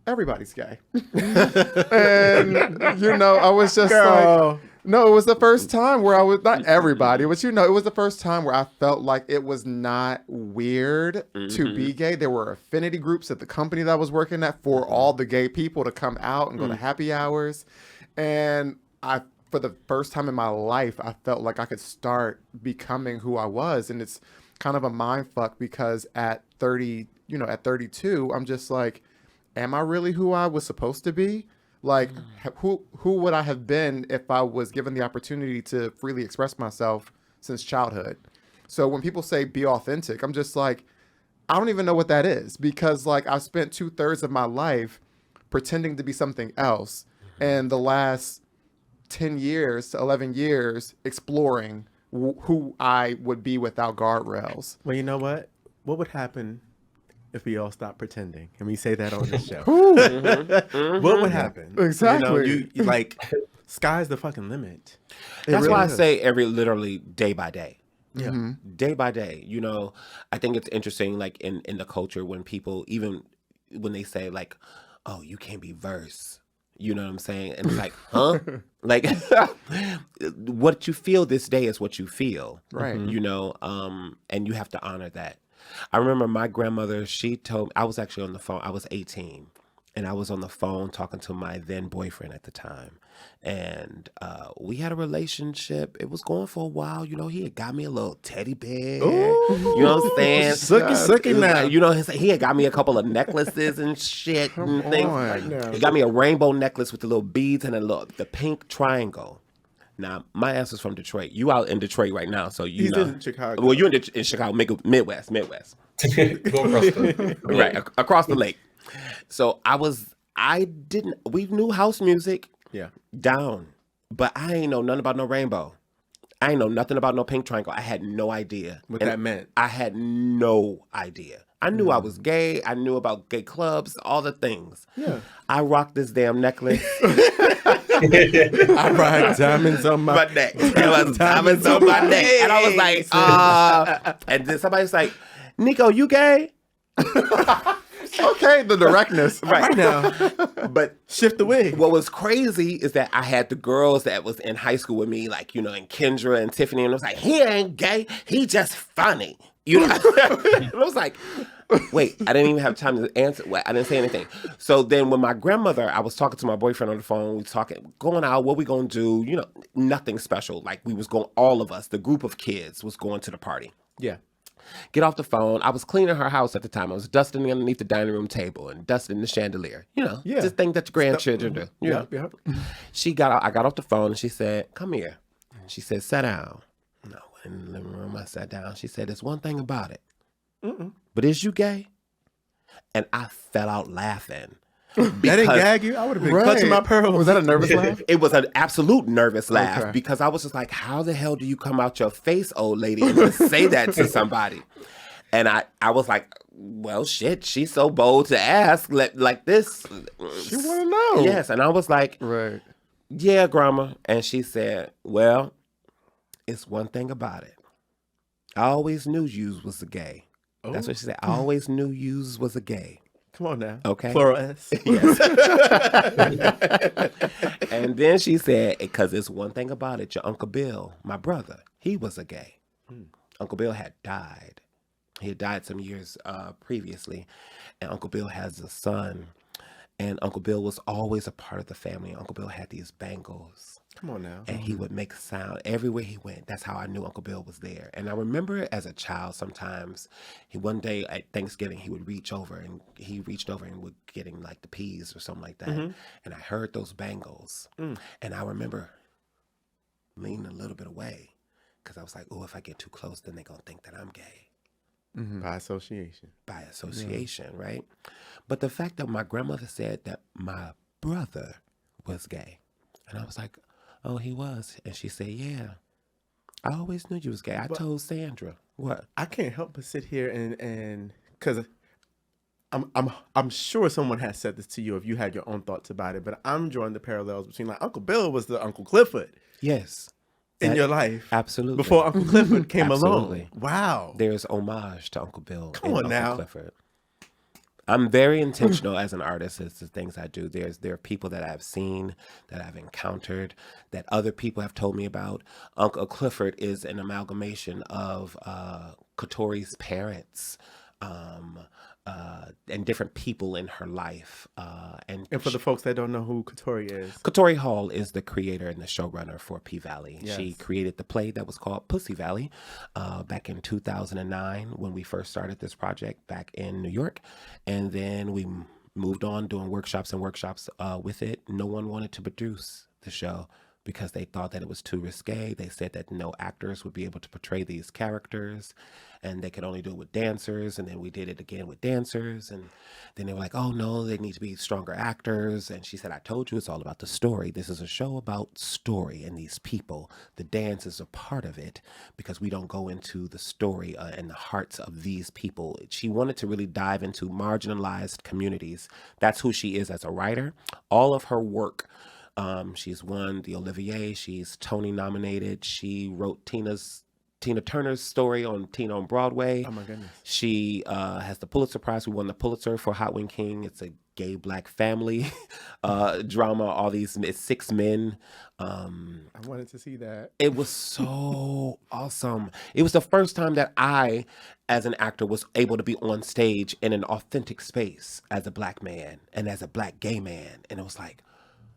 everybody's gay. And I was just like, no, it was the first time where I was, not everybody, but it was the first time where I felt like it was not weird to be gay. There were affinity groups at the company that I was working at for all the gay people to come out and go to happy hours. And for the first time in my life, I felt like I could start becoming who I was. And it's kind of a mind fuck because at 32, I'm just like, am I really who I was supposed to be? Like, who would I have been if I was given the opportunity to freely express myself since childhood? So when people say be authentic, I'm just like, I don't even know what that is, because like I spent 2/3 of my life pretending to be something else and the last 10 years to 11 years exploring who I would be without guardrails. Well, you know what? What would happen if we all stopped pretending? And we say that on the show. What would happen? Exactly. You like, sky's the fucking limit. That's why I is. say literally day by day. Yeah. Day by day. You know, I think it's interesting, like in the culture, when people, even when they say like, oh, you can't be verse. You know what I'm saying? And it's like, huh? Like, what you feel this day is what you feel. Right. You know, and you have to honor that. I remember my grandmother, she told me, I was actually on the phone. I was 18. And I was on the phone talking to my then boyfriend at the time. And we had a relationship. It was going for a while. You know, he had got me a little teddy bear. Ooh. You know what I'm saying? Sucky now. You know, he had got me a couple of necklaces and shit and things. He got me a rainbow necklace with the little beads and the pink triangle. Now, my ass is from Detroit. You out in Detroit right now, so you He's know. in Chicago. Well, you're in Chicago, Midwest. Go across the Right, across the lake. So we knew house music down, but I ain't know nothing about no rainbow. I ain't know nothing about no pink triangle. I had no idea what that meant. I had no idea. I knew I was gay. I knew about gay clubs, all the things. Yeah. I rocked this damn necklace. I rock diamonds on my neck. It was diamonds on my neck. And I was like, and then somebody's like, Nicco, you gay? Okay, the directness. right now. But Shift the wig. what was crazy is that I had the girls that was in high school with me, like, you know, and Kendra and Tiffany, and I was like, he ain't gay, he just funny. You know? And I was like, wait, I didn't even have time to answer. I didn't say anything. So then when my grandmother, I was talking to my boyfriend on the phone, we was talking, going out, what we gonna do? You know, nothing special. Like we was going, all of us, the group of kids was going to the party. Yeah. Get off the phone. I was cleaning her house at the time. I was dusting underneath the dining room table and dusting the chandelier. You know, just thing that your grandchildren do. You know? Yeah. I got off the phone and she said, come here. She said, sit down. And I went in the living room. I sat down. She said, there's one thing about it. But is you gay? And I fell out laughing. That didn't gag you? I would have been clutching my pearls. Was that a nervous laugh? It was an absolute nervous laugh Okay. because I was just like, how the hell do you come out your face, old lady, and just say that to somebody? And I was like, well, shit, she's so bold to ask like this. She want to know. Yes. And I was like, Right. yeah, grandma. And she said, well, it's one thing about it. I always knew yous was a gay. That's what she said. I always knew yous was a gay. Come on now. Okay. Plural S. Yes. And then she said, because it's one thing about it, your Uncle Bill, my brother, he was a gay. Uncle Bill had died. He had died some years previously. And Uncle Bill has a son. And Uncle Bill was always a part of the family. Uncle Bill had these bangles. Come on now. And he would make sound everywhere he went. That's how I knew Uncle Bill was there. And I remember as a child, sometimes one day at Thanksgiving, he reached over and was getting like the peas or something like that. And I heard those bangles. And I remember leaning a little bit away because I was like, oh, if I get too close, then they're going to think that I'm gay. By association. By association, right? But the fact that my grandmother said that my brother was gay. And I was like, oh, he was. And she said, yeah, I always knew you was gay. I told Sandra. What? I can't help but sit here and because I'm sure someone has said this to you if you had your own thoughts about it, but I'm drawing the parallels between like Uncle Bill was the Uncle Clifford Yes. in your life. Absolutely. Before Uncle Clifford came Absolutely. along. Wow. There's homage to Uncle Bill. Come and on Uncle now. Clifford. I'm very intentional as an artist as the things I do. There are people that I've seen, that I've encountered, that other people have told me about. Uncle Clifford is an amalgamation of Katori's parents and different people in her life. And And for the folks that don't know who Katori is. Katori Hall is the creator and the showrunner for P-Valley. Yes. She created the play that was called Pussy Valley back in 2009 when we first started this project back in New York. And then we moved on doing workshops with it. No one wanted to produce the show. because they thought that it was too risque. They said that no actors would be able to portray these characters, and they could only do it with dancers. And then we did it again with dancers, and then they were like, oh no, they need to be stronger actors. And she said, I told you, it's all about the story. This is a show about story and these people. The dance is a part of it, because we don't go into the story and the hearts of these people. She wanted to really dive into marginalized communities. That's who she is as a writer. All of her work, she's won the Olivier, she's Tony nominated. She wrote Tina Turner's story on Tina on Broadway. Oh my goodness. She has the Pulitzer Prize. We won the Pulitzer for Hot Wing King. It's a gay black family drama. All these, it's 6 men. I wanted to see that. It was so awesome. It was the first time that I, as an actor, was able to be on stage in an authentic space as a black man and as a black gay man. And it was like,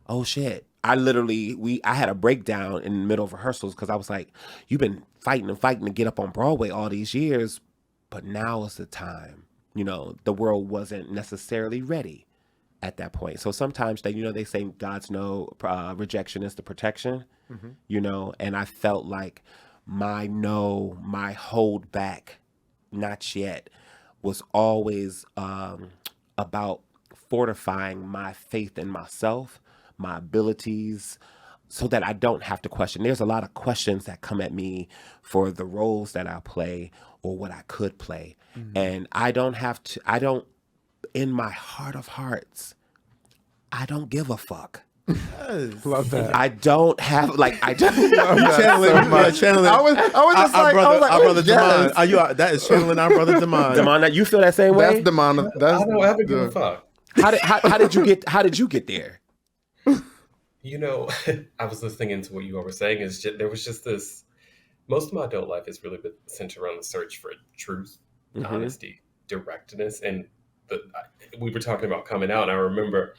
oh shit. I had a breakdown in the middle of rehearsals, because I was like, you've been fighting to get up on Broadway all these years, but now is the time. You know, the world wasn't necessarily ready at that point. So sometimes they say God's no, rejection is the protection, you know, and I felt like my no, my hold back, not yet, was always about fortifying my faith in myself, my abilities, so that I don't have to question. There's a lot of questions that come at me for the roles that I play or what I could play. And I don't, in my heart of hearts, I don't give a fuck. Love that. I don't have, like, I don't. Channeling. I was just our like, brother, our brother yes. Damon. That is channeling our brother Damon. Damon, you feel that same way? That's Damon. That's I don't ever give a fuck. How did you get there? You know, I was listening into what you all were saying. There was just this. Most of my adult life has really been centered around the search for truth, honesty, directness, and we were talking about coming out. And I remember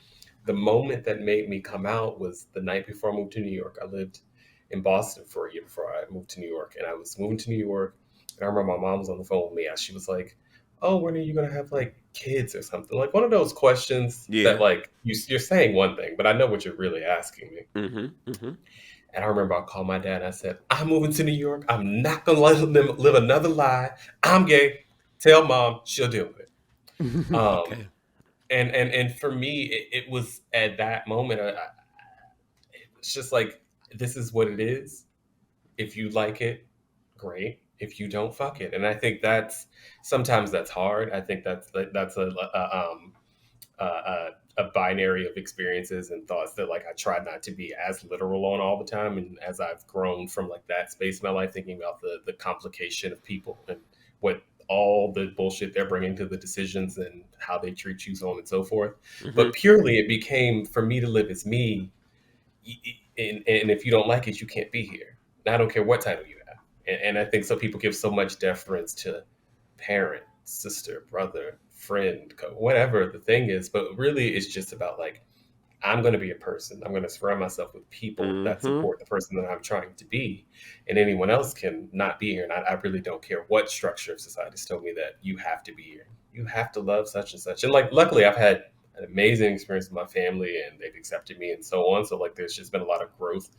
the moment that made me come out was the night before I moved to New York. I lived in Boston for a year before I moved to New York, and I was moving to New York. And I remember my mom was on the phone with me, and she was like, oh, when are you going to have like kids or something? Like one of those questions that like you're saying one thing, but I know what you're really asking me. And I remember I called my dad and I said, I'm moving to New York. I'm not going to let them live another lie. I'm gay. Tell mom, she'll deal with it. Okay. And for me, it was at that moment, it's just like, this is what it is. If you like it, great. If you don't, fuck it. And I think sometimes that's hard. I think that's a binary of experiences and thoughts that like I try not to be as literal on all the time. And as I've grown from like that space in my life, thinking about the complication of people and what all the bullshit they're bringing to the decisions and how they treat you, so on and so forth. But purely it became, for me to live as me, and if you don't like it, you can't be here. And I don't care what title you have. And I think some people give so much deference to parent, sister, brother, friend, whatever the thing is. But really, it's just about like, I'm going to be a person. I'm going to surround myself with people that support the person that I'm trying to be. And anyone else can not be here. And I really don't care what structure of society has told me that you have to be here. You have to love such and such. And like, luckily, I've had an amazing experience with my family and they've accepted me and so on. So like, there's just been a lot of growth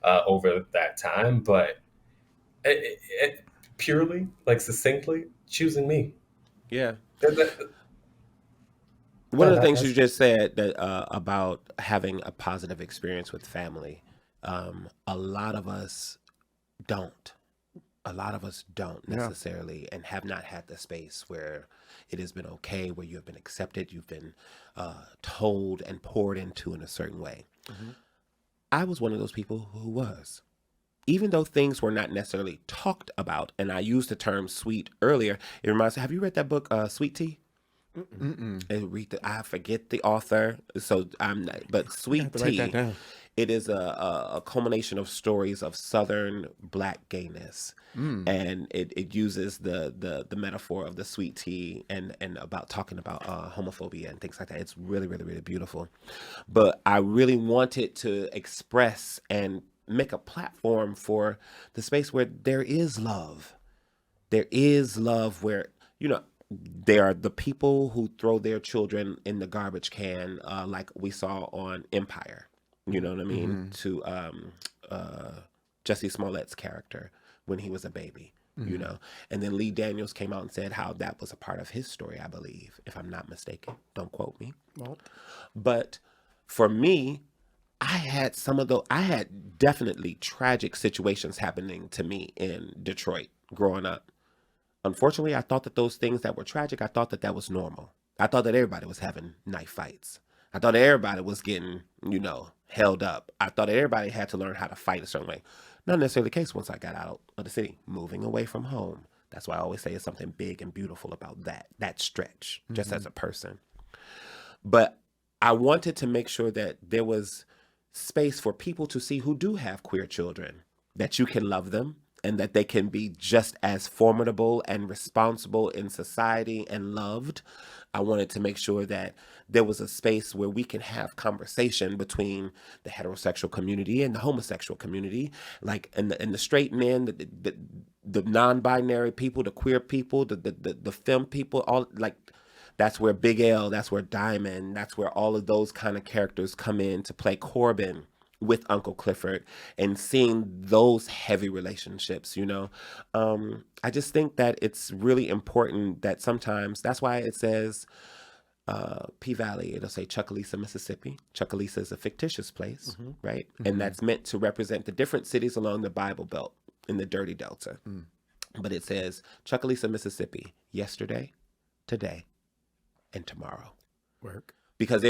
over that time. But purely, like succinctly, choosing me. Yeah. One of the things you just said that about having a positive experience with family, a lot of us don't. A lot of us don't necessarily and have not had the space where it has been okay, where you have been accepted, you've been told and poured into in a certain way. I was one of those people who was. Even though things were not necessarily talked about, and I used the term sweet earlier, it reminds me, have you read that book, Sweet Tea? I forget the author, so but Sweet Tea, it is a culmination of stories of Southern Black gayness, and it uses the metaphor of the sweet tea and about talking about homophobia and things like that. It's really, really, really beautiful. But I really wanted to express and make a platform for the space where there is love. There is love where, you know, there are the people who throw their children in the garbage can, like we saw on Empire. You know what I mean? To Jussie Smollett's character when he was a baby, you know. And then Lee Daniels came out and said how that was a part of his story, I believe, if I'm not mistaken. Don't quote me. Well, But for me, I had definitely tragic situations happening to me in Detroit growing up. Unfortunately, I thought that those things that were tragic, I thought that was normal. I thought that everybody was having knife fights. I thought that everybody was getting, held up. I thought that everybody had to learn how to fight a certain way. Not necessarily the case once I got out of the city, moving away from home. That's why I always say it's something big and beautiful about that stretch, just as a person. But I wanted to make sure that there was space for people to see who do have queer children, that you can love them and that they can be just as formidable and responsible in society and loved. I wanted to make sure that there was a space where we can have conversation between the heterosexual community and the homosexual community, like and the straight men, the non-binary people, the queer people, the femme people, all like. That's where Big L, that's where Diamond, that's where all of those kind of characters come in to play Corbin with Uncle Clifford, and seeing those heavy relationships, I just think that it's really important that sometimes, that's why it says P-Valley, it'll say Chucalissa, Mississippi. Chucalissa is a fictitious place, right? And that's meant to represent the different cities along the Bible Belt in the Dirty Delta. But it says Chucalissa, Mississippi, yesterday, today, and tomorrow. work. Because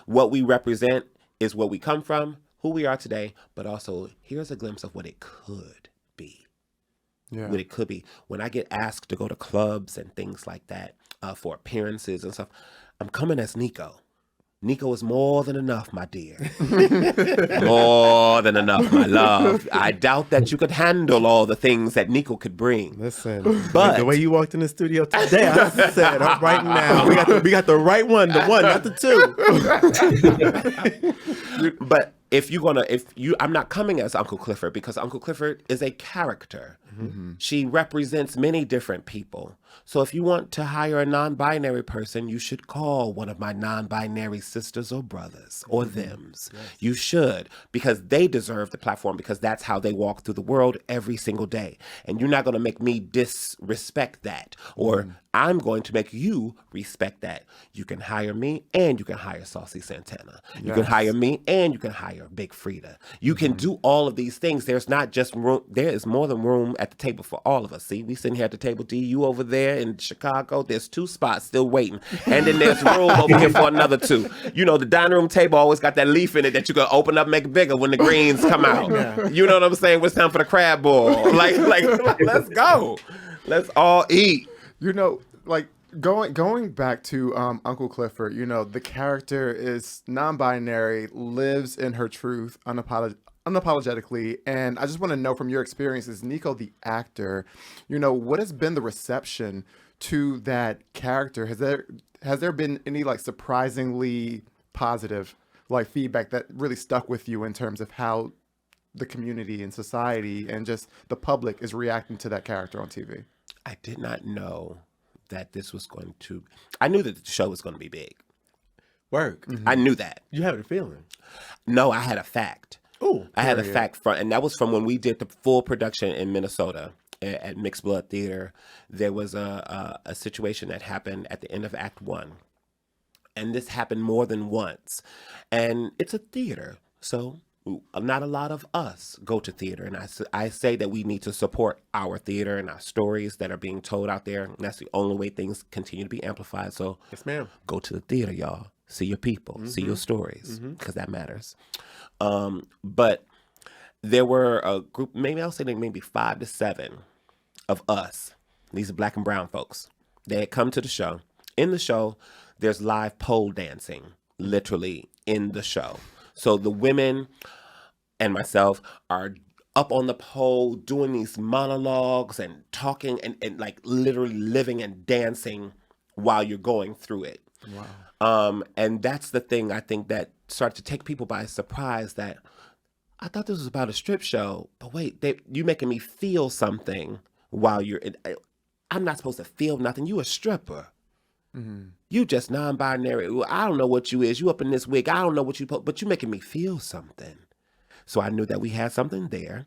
what we represent is what we come from, who we are today, but also here's a glimpse of what it could be. Yeah. What it could be. When I get asked to go to clubs and things like that for appearances and stuff, I'm coming as Nicco. Nicco is more than enough, my dear. More than enough, my love. I doubt that you could handle all the things that Nicco could bring. Listen, But- the way you walked in the studio today, I said, right now, we got the right one, not the two. But I'm not coming as Uncle Clifford, because Uncle Clifford is a character. She represents many different people. So if you want to hire a non-binary person, you should call one of my non-binary sisters or brothers or thems. Yes. You should, because they deserve the platform, because that's how they walk through the world every single day. And you're not going to make me disrespect that, or I'm going to make you respect that. You can hire me and you can hire Saucy Santana. You can hire me and you can hire Big Frida. You can do all of these things. There's not just room. There is more than room at the table for all of us. See, we sitting here at the table. D, you over there in Chicago. There's 2 spots still waiting. And then there's room over here for another 2. The dining room table always got that leaf in it that you can open up, make it bigger when the greens come out. You know what I'm saying? It's time for the crab boil. Like, let's go. Let's all eat. Going back to Uncle Clifford, the character is non-binary, lives in her truth unapologetically, and I just want to know from your experiences, Nicco the actor, what has been the reception to that character? Has there been any surprisingly positive feedback that really stuck with you in terms of how the community and society and just the public is reacting to that character on TV? I did not know that this was going to. I knew that the show was going to be big. Work. I knew that. You have a feeling. No, I had a fact. Oh, I had a fact and that was from when we did the full production in Minnesota at Mixed Blood Theater. There was a situation that happened at the end of Act 1. And this happened more than once. And it's a theater, so not a lot of us go to theater. And I say that we need to support our theater and our stories that are being told out there. And that's the only way things continue to be amplified. So yes, ma'am. Go to the theater, y'all. See your people. See your stories, because that matters. But there were a group, maybe 5 to 7 of us. These are Black and brown folks. They had come to the show. In the show, there's live pole dancing, literally in the show. So the women and myself are up on the pole doing these monologues and talking and literally living and dancing while you're going through it. Wow. And that's the thing I think that started to take people by surprise, that I thought this was about a strip show, but wait, you making me feel something while you're I'm not supposed to feel nothing. You a stripper. You just non-binary. I don't know what you is. You up in this wig. I don't know what you, but you making me feel something. So I knew that we had something there.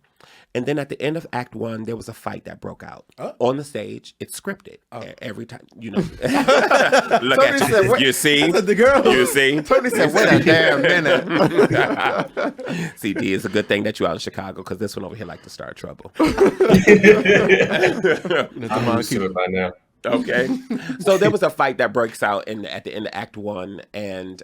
And then at the end of Act 1, there was a fight that broke out on the stage. It's scripted every time, Look at you. Said, you see? The girl. You see? Tony said, wait a damn minute. CD, it's a good thing that you're out in Chicago because this one over here like to start trouble. I'm used to it by now. Okay. So there was a fight that breaks out at the end of Act 1, and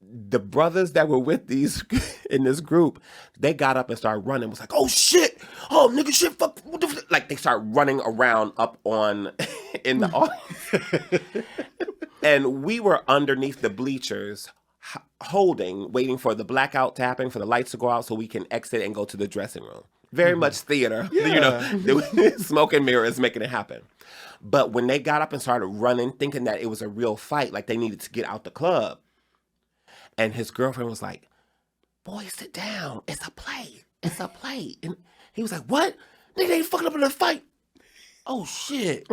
the brothers that were with these in this group, they got up and started running. It was like, oh shit, oh nigga shit, fuck, what the like they start running around up on in the audience, and we were underneath the bleachers, waiting for the blackout tapping for the lights to go out so we can exit and go to the dressing room. Very much theater, smoke and mirrors making it happen. But when they got up and started running, thinking that it was a real fight, like they needed to get out the club. And his girlfriend was like, boy, sit down. It's a play. It's a play. And he was like, what? Nigga ain't fucking up in a fight. Oh, shit.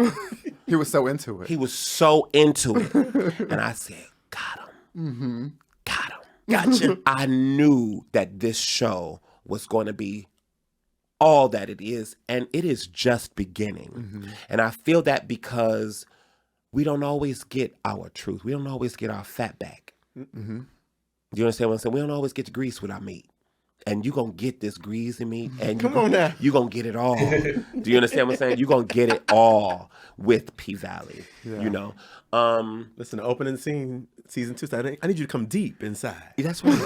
He was so into it. He was so into it. And I said, got him. Mm-hmm. Got him. Gotcha. I knew that this show was going to be all that it is. And it is just beginning. Mm-hmm. And I feel that because we don't always get our truth. We don't always get our fat back. Mm-hmm. Do you understand what I'm saying? We don't always get to grease with our meat. And you're going to get this greasy meat. And you're going to get it all. Do you understand what I'm saying? You're going to get it all with P-Valley. Yeah. Listen, the opening scene, season 2, I need you to come deep inside. That's right.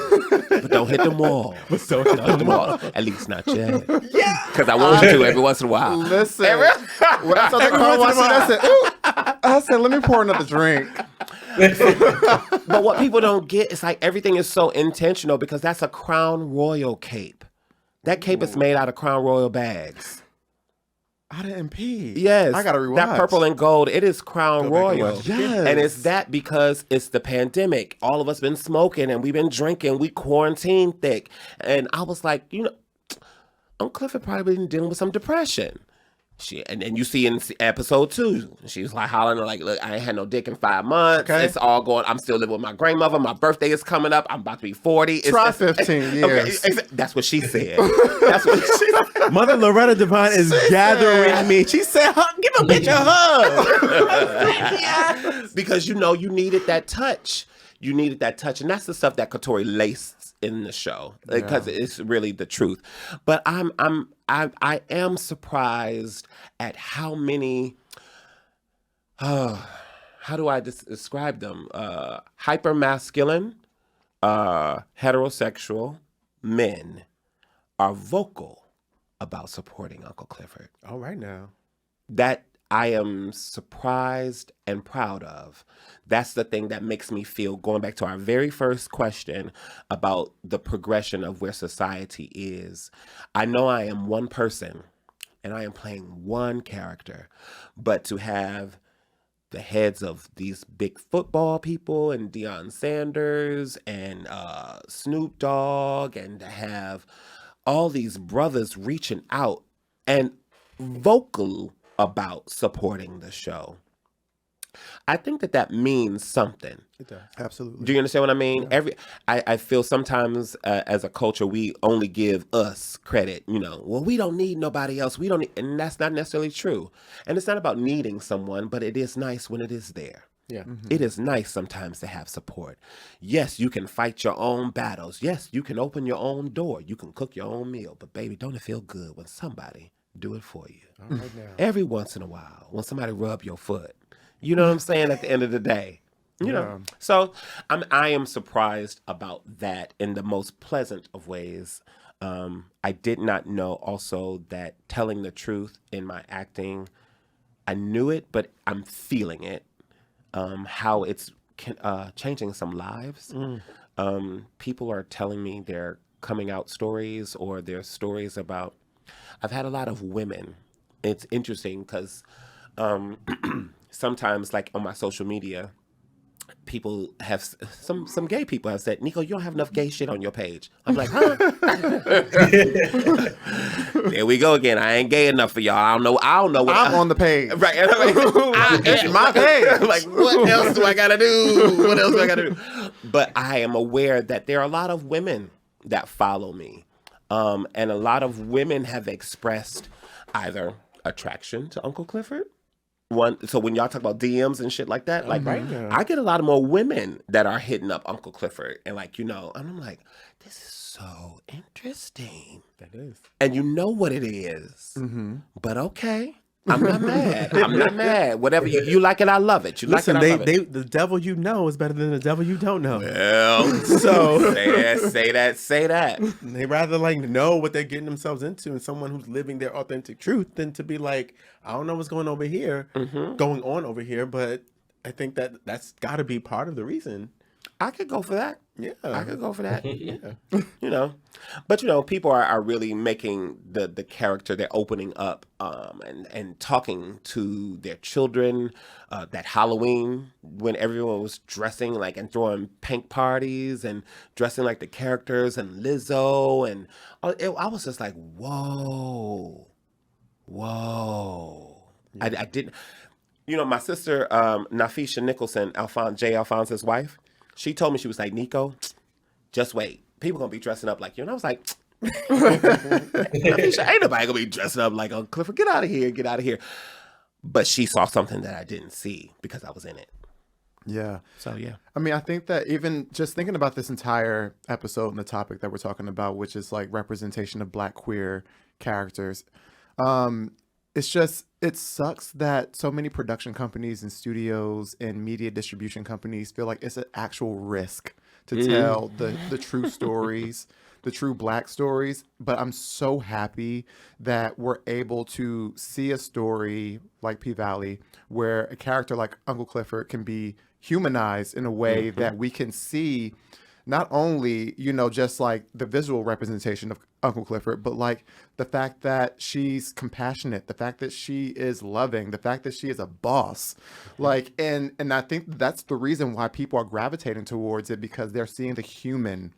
But don't hit them walls. Don't hit them walls. At least not yet. Yeah. Because I want you to every once in a while. Listen. When I saw the car watching, I said, let me pour another drink. But what people don't get is like everything is so intentional because that's a Crown Royal cape. That cape is made out of Crown Royal bags. Out of MP. Yes. I gotta rewatch. That purple and gold, it is Crown Royal. Yes. And it's that because it's the pandemic. All of us been smoking and we've been drinking. We quarantined thick. And I was like, Uncle Clifford probably been dealing with some depression. And you see in episode 2, she was like hollering like, look, I ain't had no dick in 5 months. Okay. It's all going, I'm still living with my grandmother. My birthday is coming up. I'm about to be 40. Try 15 years. Okay, that's what she said. That's what she said. Mother Loretta Devine is gathering me. She said, give a bitch a hug. Yes. Because you needed that touch. You needed that touch. And that's the stuff that Katori laced in the show because it's really the truth. But I am surprised at how many how do I describe them? Hyper masculine, heterosexual men are vocal about supporting Uncle Clifford. All right now. That I am surprised and proud of. That's the thing that makes me feel, going back to our very first question about the progression of where society is. I know I am one person and I am playing one character, but to have the heads of these big football people and Deion Sanders and Snoop Dogg, and to have all these brothers reaching out and vocal about supporting the show. I think that means something. It does. Absolutely. Do you understand what I mean? Yeah. I feel sometimes as a culture, we only give us credit, well, we don't need nobody else. And that's not necessarily true. And it's not about needing someone, but it is nice when it is there. Yeah. Mm-hmm. It is nice sometimes to have support. Yes, you can fight your own battles. Yes, you can open your own door. You can cook your own meal. But baby, don't it feel good when somebody do it for you? All right now. Every once in a while, when somebody rub your foot. You know what I'm saying? At the end of the day. You know. So I am surprised about that in the most pleasant of ways. I did not know also that telling the truth in my acting, I knew it, but I'm feeling it. How it's changing some lives. People are telling me their coming out stories or their stories about, I've had a lot of women. It's interesting because sometimes, like on my social media, people have some gay people have said, Nicco, you don't have enough gay shit on your page. I'm like, huh? There we go again. I ain't gay enough for y'all. I don't know what I'm on the page. Right. It's my page. Like, what else do I gotta do? What else do I gotta do? But I am aware that there are a lot of women that follow me. And a lot of women have expressed either attraction to Uncle Clifford. So when y'all talk about DMs and shit like that, like I get a lot of more women that are hitting up Uncle Clifford and like, and I'm like, this is so interesting. That is. And you know what it is. But okay. I'm not mad. I'm not mad. Whatever you like it, I love it. You Listen, like it, I love it. the devil you know is better than the devil you don't know. Well, So say that. they rather like know what they're getting themselves into and someone who's living their authentic truth than to be like, I don't know what's going on over here, but I think that's got to be part of the reason. I could go for that. Yeah, I could go for that. yeah. But people are really making the character, they're opening up and talking to their children. That Halloween when everyone was dressing like and throwing pink parties and dressing like the characters and Lizzo and I was just like, whoa. Yeah. I didn't. My sister Nafisha Nicholson, Jay Alphonse's wife. She told me, she was like, Nicco, just wait. People gonna be dressing up like you. And I was like, ain't nobody gonna be dressing up like Uncle Clifford. Get out of here. But she saw something that I didn't see because I was in it. Yeah. So, yeah. I mean, I think that even just thinking about this entire episode and the topic that we're talking about, which is like representation of Black queer characters, it sucks that so many production companies and studios and media distribution companies feel like it's an actual risk to tell the true stories, the true Black stories. But I'm so happy that we're able to see a story like P-Valley where a character like Uncle Clifford can be humanized in a way that we can see not only, just like the visual representation of Uncle Clifford, but like the fact that she's compassionate, the fact that she is loving, the fact that she is a boss. Like, and I think that's the reason why people are gravitating towards it, because they're seeing the human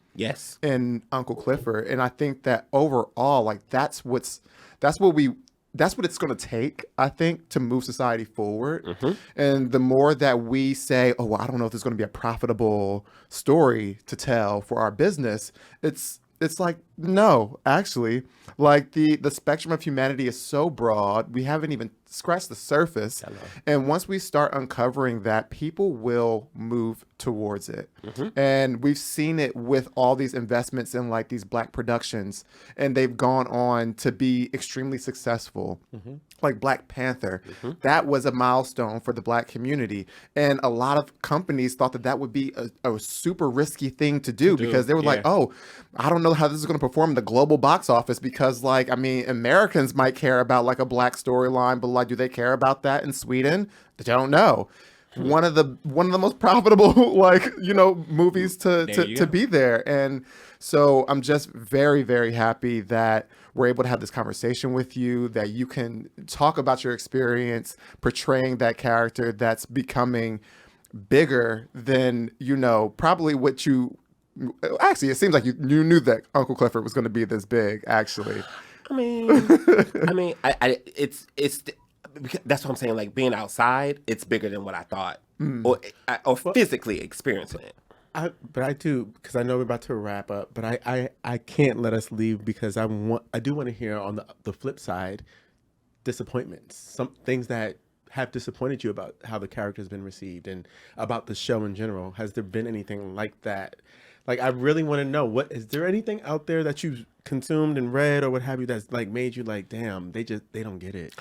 in Uncle Clifford. And I think that overall, like that's what it's going to take, I think, to move society forward. And the more that we say, oh, well, I don't know if there's going to be a profitable story to tell for our business, it's like, no, actually, like the spectrum of humanity is so broad. We haven't even scratched the surface. And once we start uncovering that, people will move towards it. And we've seen it with all these investments in like these Black productions, and they've gone on to be extremely successful. Like Black Panther, that was a milestone for the Black community. And a lot of companies thought that would be a super risky thing to do because they were like, oh, I don't know how this is going to perform in the global box office, because like, I mean, Americans might care about like a Black storyline, but like, do they care about that in Sweden? They don't know. One of the most profitable movies to be there. And so I'm just very, very happy that we're able to have this conversation with you, that you can talk about your experience portraying that character that's becoming bigger than, probably what you actually, it seems like you knew that Uncle Clifford was going to be this big, actually. I mean, it's that's what I'm saying. Like being outside, it's bigger than what I thought, or physically experiencing it. But I do, because I know we're about to wrap up, but I can't let us leave because I do want to hear on the flip side, disappointments, some things that have disappointed you about how the character has been received and about the show in general. Has there been anything like that? Like, I really want to know, is there anything out there that you've consumed and read or what have you that's like made you like, damn, they don't get it?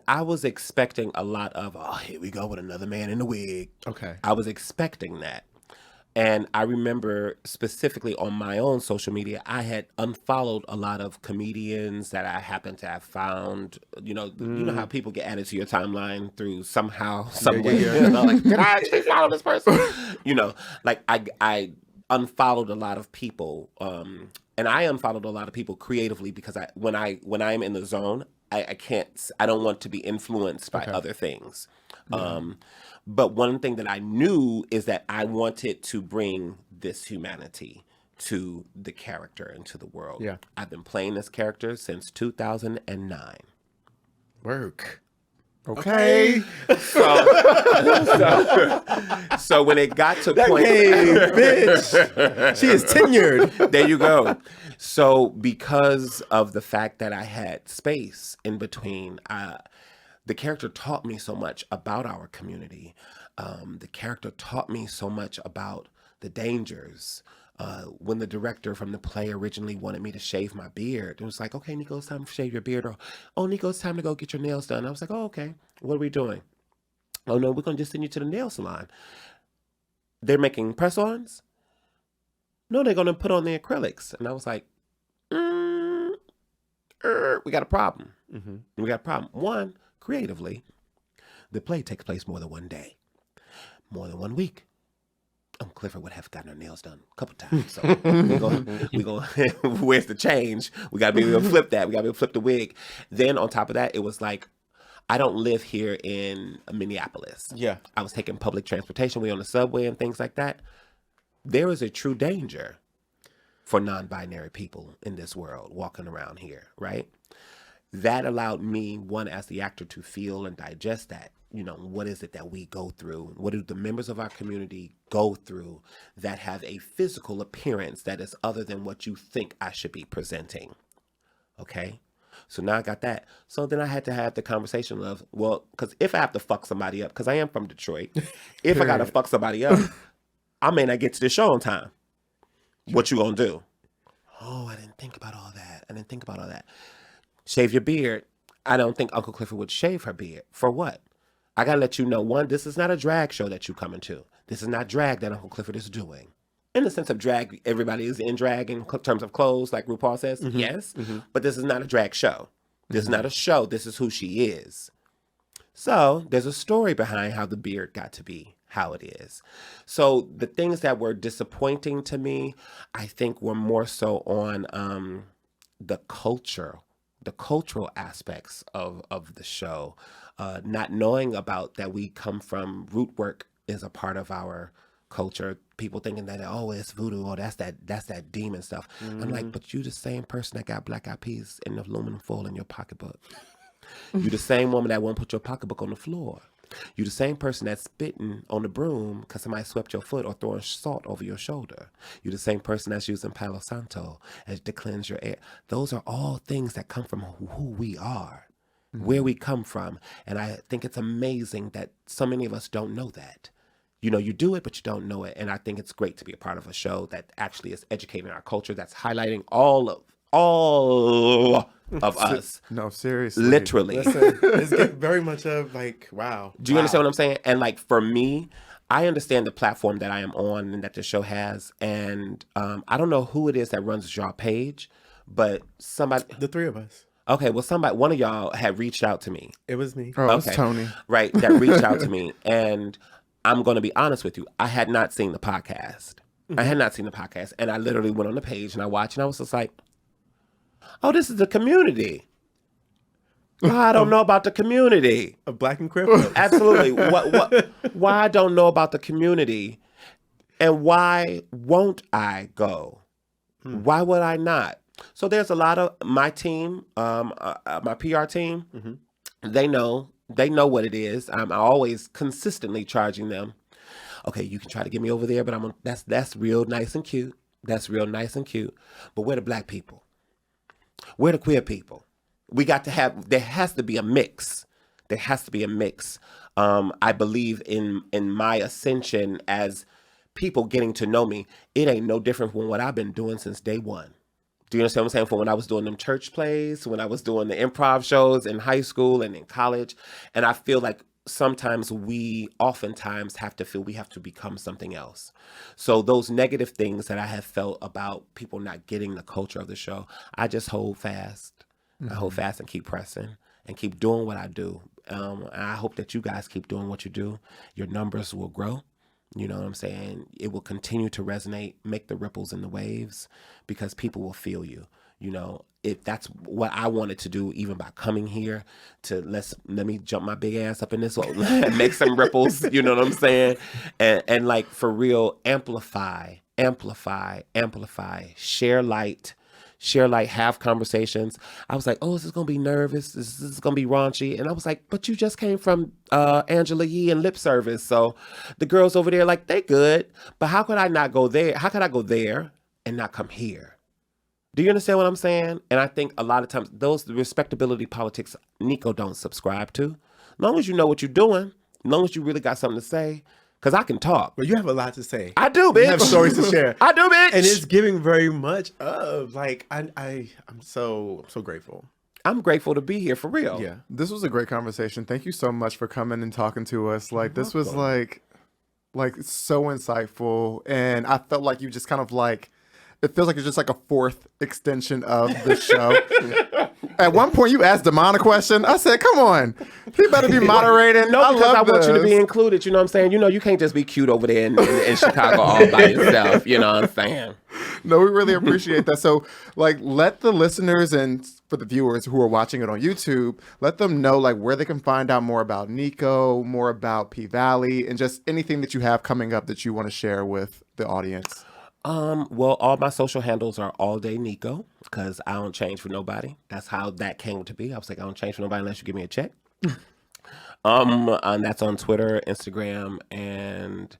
I was expecting a lot of, oh, here we go with another man in the wig. Okay. I was expecting that. And I remember specifically on my own social media, I had unfollowed a lot of comedians that I happened to have found. You know how people get added to your timeline through somehow, some way. Like, did I actually follow this person? Like I unfollowed a lot of people, and I unfollowed a lot of people creatively because when I'm in the zone, I don't want to be influenced by other things. But one thing that I knew is that I wanted to bring this humanity to the character and to the world. Yeah. I've been playing this character since 2009. Work. Okay. So when it got to That point, gay bitch. She is tenured. there you go. So because of the fact that I had space in between, the character taught me so much about our community. The character taught me so much about the dangers. When the director from the play originally wanted me to shave my beard, it was like, okay, Nicco, it's time to shave your beard. Or, oh, Nicco, it's time to go get your nails done. I was like, oh, okay. What are we doing? Oh, no, we're going to just send you to the nail salon. They're making press-ons? No, they're going to put on the acrylics. And I was like, we got a problem. Mm-hmm. We got a problem. One, creatively, the play takes place more than one day, more than 1 week. Uncle Clifford would have gotten her nails done a couple times. So we go. Where's the change? We got to be able to flip that. We got to be able to flip the wig. Then on top of that, it was like, I don't live here in Minneapolis. Yeah. I was taking public transportation. We on the subway and things like that. There is a true danger for non-binary people in this world walking around here, right? That allowed me, one, as the actor, to feel and digest that. You know, what is it that we go through? What do the members of our community go through that have a physical appearance that is other than what you think I should be presenting? Okay? So now I got that. So then I had to have the conversation of, well, because if I have to fuck somebody up, because I am from Detroit, if I got to fuck somebody up, I may not get to the show on time. What you gonna do? Oh, I didn't think about all that. Shave your beard. I don't think Uncle Clifford would shave her beard. For what? I gotta let you know, one, this is not a drag show that you coming to. This is not drag that Uncle Clifford is doing. In the sense of drag, everybody is in drag in terms of clothes, like RuPaul says, yes. Mm-hmm. But this is not a drag show. This is not a show. This is who she is. So there's a story behind how the beard got to be how it is. So the things that were disappointing to me, I think were more so on the cultural aspects of the show. Not knowing about that we come from root work is a part of our culture. People thinking that, oh, it's voodoo, or that's that demon stuff. Mm-hmm. I'm like, but you the same person that got black eyed peas in the aluminum foil in your pocketbook. You the same woman that won't put your pocketbook on the floor. You the same person that's spitting on the broom because somebody swept your foot or throwing salt over your shoulder. You the same person that's using Palo Santo to cleanse your air. Those are all things that come from who we are, where we come from. And I think it's amazing that so many of us don't know that. You know, you do it, but you don't know it. And I think it's great to be a part of a show that actually is educating our culture, that's highlighting all of us. No, seriously. Literally. Listen, it's very much of like, wow. Do you understand what I'm saying? And like for me, I understand the platform that I am on and that the show has. And I don't know who it is that runs your page, but somebody. The three of us. Okay, well, one of y'all had reached out to me. It was me. Oh, okay. It's Tony. Right, that reached out to me. And I'm going to be honest with you. I had not seen the podcast. Mm-hmm. I had not seen the podcast. And I literally went on the page and I watched and I was just like, oh, this is the community. Oh, I don't know about the community. Of Black and Crypto. Absolutely. Why I don't know about the community and why won't I go? Why would I not? So there's a lot of my team, my PR team, they know what it is. I'm always consistently charging them. Okay, you can try to get me over there, but that's real nice and cute. That's real nice and cute. But we're the Black people. We're the queer people. There has to be a mix. There has to be a mix. I believe in my ascension as people getting to know me. It ain't no different from what I've been doing since day one. Do you understand what I'm saying? From when I was doing them church plays, when I was doing the improv shows in high school and in college. And I feel like sometimes we oftentimes have to feel we have to become something else. So those negative things that I have felt about people not getting the culture of the show, I just hold fast. I hold fast and keep pressing and keep doing what I do. And I hope that you guys keep doing what you do. Your numbers will grow. You know what I'm saying? It will continue to resonate, make the ripples in the waves, because people will feel you. You know, if that's what I wanted to do, even by coming here to let me jump my big ass up in this one, make some ripples, you know what I'm saying? And like for real, amplify, share light, share, like, have conversations. I was like, oh, this is going to be nervous. This is going to be raunchy. And I was like, but you just came from Angela Yee and Lip Service. So the girls over there, like, they good. But how could I not go there? How could I go there and not come here? Do you understand what I'm saying? And I think a lot of times those respectability politics Nicco don't subscribe to. As long as you know what you're doing, as long as you really got something to say, because I can talk. Well, you have a lot to say. I do, bitch. You have stories to share. I do, bitch. And it's giving very much of, like, I'm so grateful. I'm grateful to be here, for real. Yeah. This was a great conversation. Thank you so much for coming and talking to us. Like, this was like so insightful. And I felt like you just kind of like, it feels like it's just like a fourth extension of the show. At one point, you asked Damon a question. I said, come on. He better be moderating. No, because I want you to be included. You know what I'm saying? You know, you can't just be cute over there in Chicago all by yourself. You know what I'm saying? No, we really appreciate that. So, like, let the listeners and for the viewers who are watching it on YouTube, let them know, like, where they can find out more about Nicco, more about P-Valley, and just anything that you have coming up that you want to share with the audience. Well, all my social handles are all day Nicco, because I don't change for nobody. That's how that came to be. I was like, I don't change for nobody unless you give me a check. And that's on Twitter, Instagram, and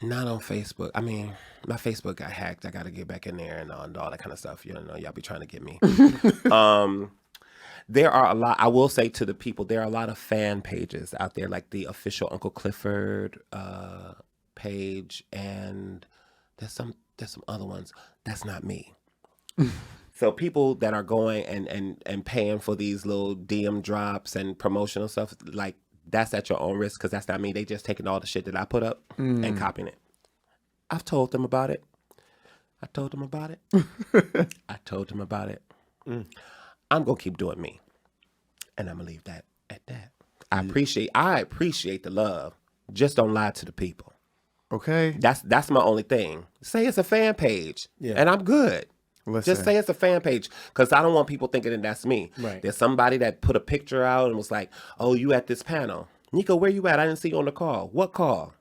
not on Facebook. I mean, my Facebook got hacked. I got to get back in there and all that kind of stuff. You know, y'all be trying to get me. There are a lot, I will say to the people, there are a lot of fan pages out there, like the official Uncle Clifford page, and there's some other ones. That's not me. So people that are going and paying for these little DM drops and promotional stuff, like, that's at your own risk, because that's not me. They just taking all the shit that I put up and copying it. I've told them about it. I told them about it. I'm going to keep doing me. And I'm going to leave that at that. I appreciate the love. Just don't lie to the people. Okay. That's my only thing. Say it's a fan page, and I'm good. Listen. Just say it's a fan page, because I don't want people thinking that that's me. Right. There's somebody that put a picture out and was like, oh, you at this panel. Nicco, where you at? I didn't see you on the call. What call?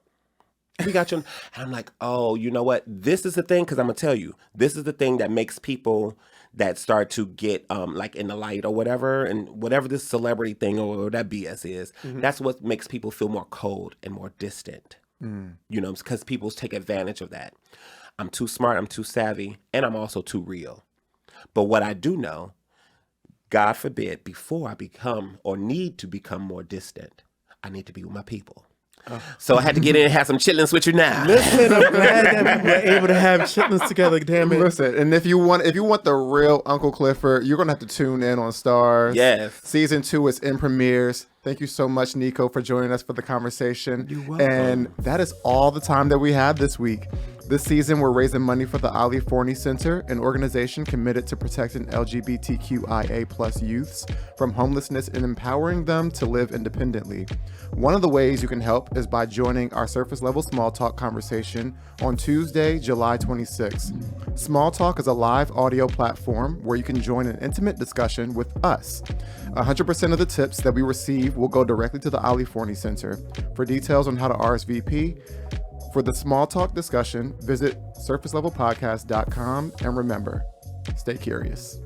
We got you. And I'm like, oh, you know what? This is the thing, because I'm going to tell you, this is the thing that makes people that start to get like in the light or whatever, and whatever this celebrity thing or that BS is, that's what makes people feel more cold and more distant. You know, because people take advantage of that. I'm too smart, I'm too savvy, and I'm also too real. But what I do know, God forbid, before I become or need to become more distant, I need to be with my people. So I had to get in and have some chitlins with you now. Listen, I'm glad that we were able to have chitlins together, damn it. Listen, and if you want the real Uncle Clifford, you're gonna have to tune in on Starz. Yes. Season 2 is in premieres. Thank you so much, Nicco, for joining us for the conversation. You're welcome. And that is all the time that we have this week. This season, we're raising money for the Ali Forney Center, an organization committed to protecting LGBTQIA+ youths from homelessness and empowering them to live independently. One of the ways you can help is by joining our surface level small talk conversation on Tuesday, July 26th. Small Talk is a live audio platform where you can join an intimate discussion with us. 100% of the tips that we receive will go directly to the Ali Forney Center. For details on how to RSVP for the small talk discussion, visit surfacelevelpodcast.com, and remember, stay curious.